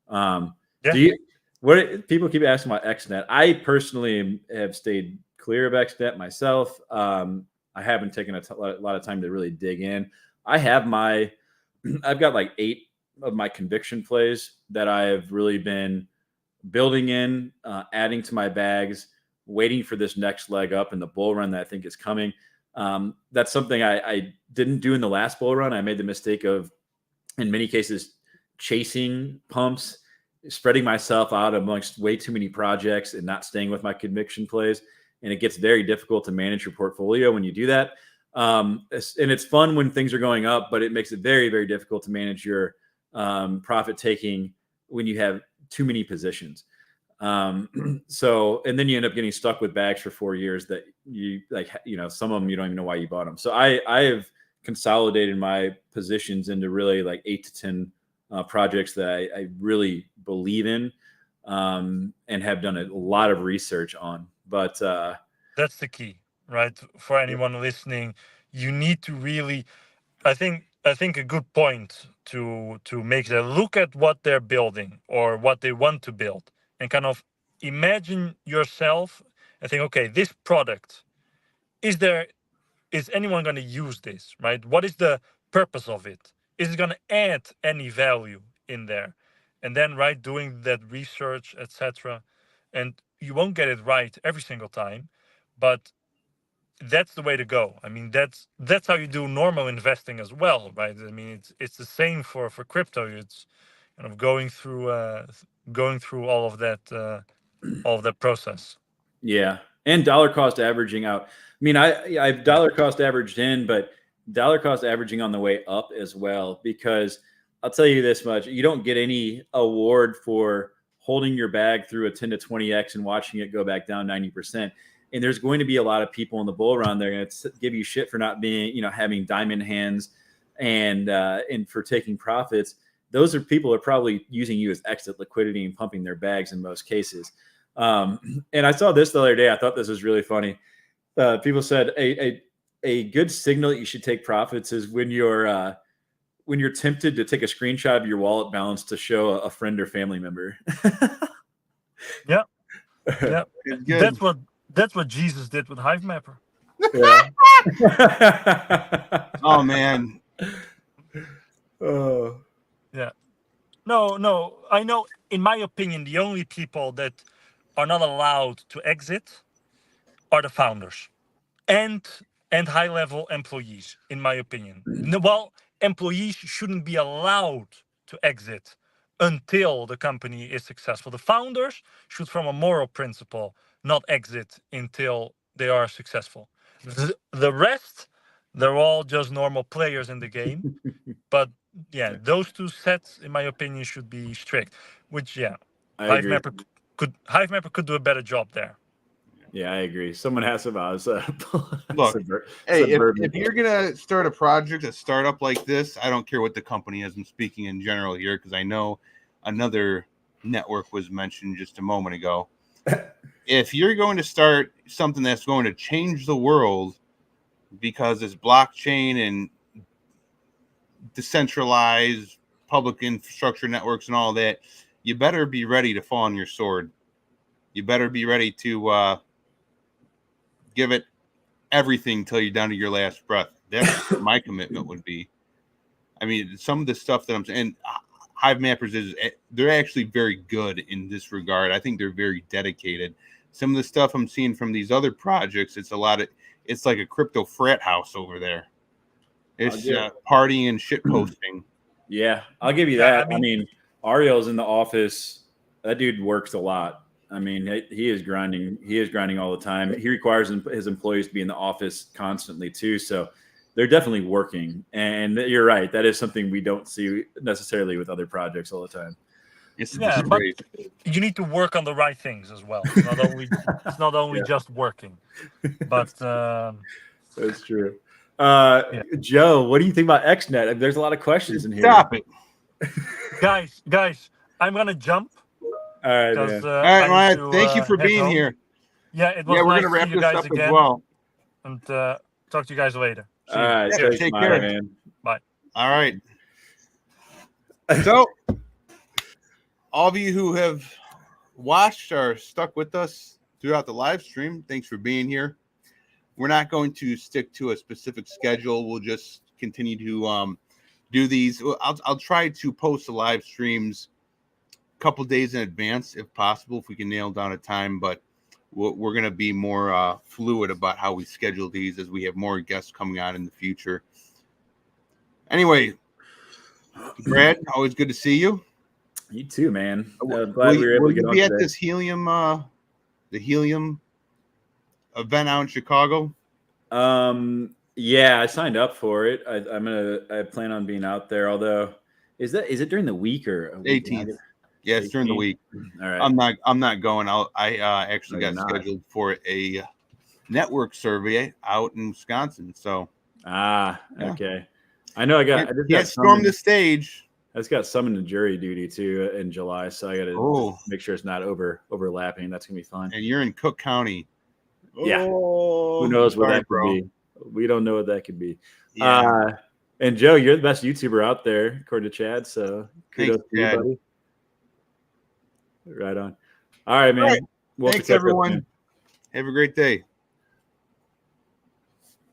What people keep asking about XNet? I personally have stayed clear of XNet myself. I haven't taken a lot of time to really dig in. I've got like 8 of my conviction plays that I have really been building in, adding to my bags, waiting for this next leg up in the bull run that I think is coming. That's something I didn't do in the last bull run. I made the mistake of, in many cases, chasing pumps, spreading myself out amongst way too many projects and not staying with my conviction plays. And it gets very difficult to manage your portfolio when you do that. And it's fun when things are going up, but it makes it very, very difficult to manage your profit taking when you have too many positions. So, and then you end up getting stuck with bags for 4 years that you some of them, you don't even know why you bought them. So I have consolidated my positions into really like 8 to 10 projects that I really believe in, and have done a lot of research on. But that's the key, right? For anyone listening, you need to really, I think a good point to make that look at what they're building or what they want to build, and kind of imagine yourself and think, okay, this product, is anyone going to use this, right? What is the purpose of it? Is it going to add any value in there? And then, right, doing that research, etc. And won't get it right every single time, but that's the way to go. I mean, that's how you do normal investing as well, right? I mean, it's the same for crypto. It's kind of going through all of that process. Yeah, and dollar cost averaging out. I mean, I've dollar cost averaged in, but dollar cost averaging on the way up as well. Because I'll tell you this much: you don't get any award for holding your bag through a 10 to 20x and watching it go back down 90%. And there's going to be a lot of people in the bull run. They're going to give you shit for not being, having diamond hands and for taking profits. Those are people who are probably using you as exit liquidity and pumping their bags in most cases. And I saw this the other day. I thought this was really funny. People said a good signal that you should take profits is when you're tempted to take a screenshot of your wallet balance to show a friend or family member. Yeah. That's what Jesus did with Hivemapper. Yeah. Oh man. Oh. Yeah. No. I know. In my opinion, the only people that are not allowed to exit are the founders and high-level employees. In my opinion, well, employees shouldn't be allowed to exit until the company is successful. The founders should, from a moral principle, not exit until they are successful. The rest, they're all just normal players in the game. But yeah, those two sets, in my opinion, should be strict. Which, yeah, I agree. Hivemapper could do a better job there. Yeah, I agree. Someone has to Look, hey, if you're gonna start a project, a startup like this, I don't care what the company is. I'm speaking in general here because I know another network was mentioned just a moment ago. If you're going to start something that's going to change the world because it's blockchain and decentralized public infrastructure networks and all that, you better be ready to fall on your sword. You better be ready to give it everything till you're down to your last breath. That's what my commitment would be. I mean, some of the stuff that I'm saying, Hivemappers they're actually very good in this regard. I think they're very dedicated. Some of the stuff I'm seeing from these other projects, it's like a crypto frat house over there. It's partying and shit posting. Yeah, I'll give you that. I mean, Ariel's in the office. That dude works a lot. I mean, he is grinding. He is grinding all the time. He requires his employees to be in the office constantly too. So they're definitely working. And you're right. That is something we don't see necessarily with other projects all the time. But you need to work on the right things as well. It's not only just working, but that's true. Joe, what do you think about XNet? There's a lot of questions in here. Stop it, guys. I'm gonna jump. All right, man. All right, Ryan, thank you for being here. Yeah, it was we're nice gonna wrap to see you this guys up again. as well. And talk to you guys later. All right, take care, man. Bye. All right. So, all of you who have watched or stuck with us throughout the live stream, thanks for being here. We're not going to stick to a specific schedule. We'll just continue to do these. I'll try to post the live streams a couple days in advance if possible, if we can nail down a time. But we're going to be more fluid about how we schedule these as we have more guests coming on in the future. Anyway, Brad, always good to see you. You too, man. Glad will we were able to get you on be at today. this helium event out in Chicago? Yeah, I signed up for it. I plan on being out there. Although, is it during the week or 18th? Yeah, it's during the week. All right. I'm not going out. I actually got scheduled for a network survey out in Wisconsin. So okay. I know I can't storm the stage. I just got summoned to jury duty too in July, so I got to make sure it's not overlapping. That's gonna be fun. And you're in Cook County. Yeah. Who knows what that could be? We don't know what that could be. Yeah. And Joe, you're the best YouTuber out there, according to Chad. So kudos to you, buddy. Right on. All right, man. All right. Thanks, everyone. Have a great day.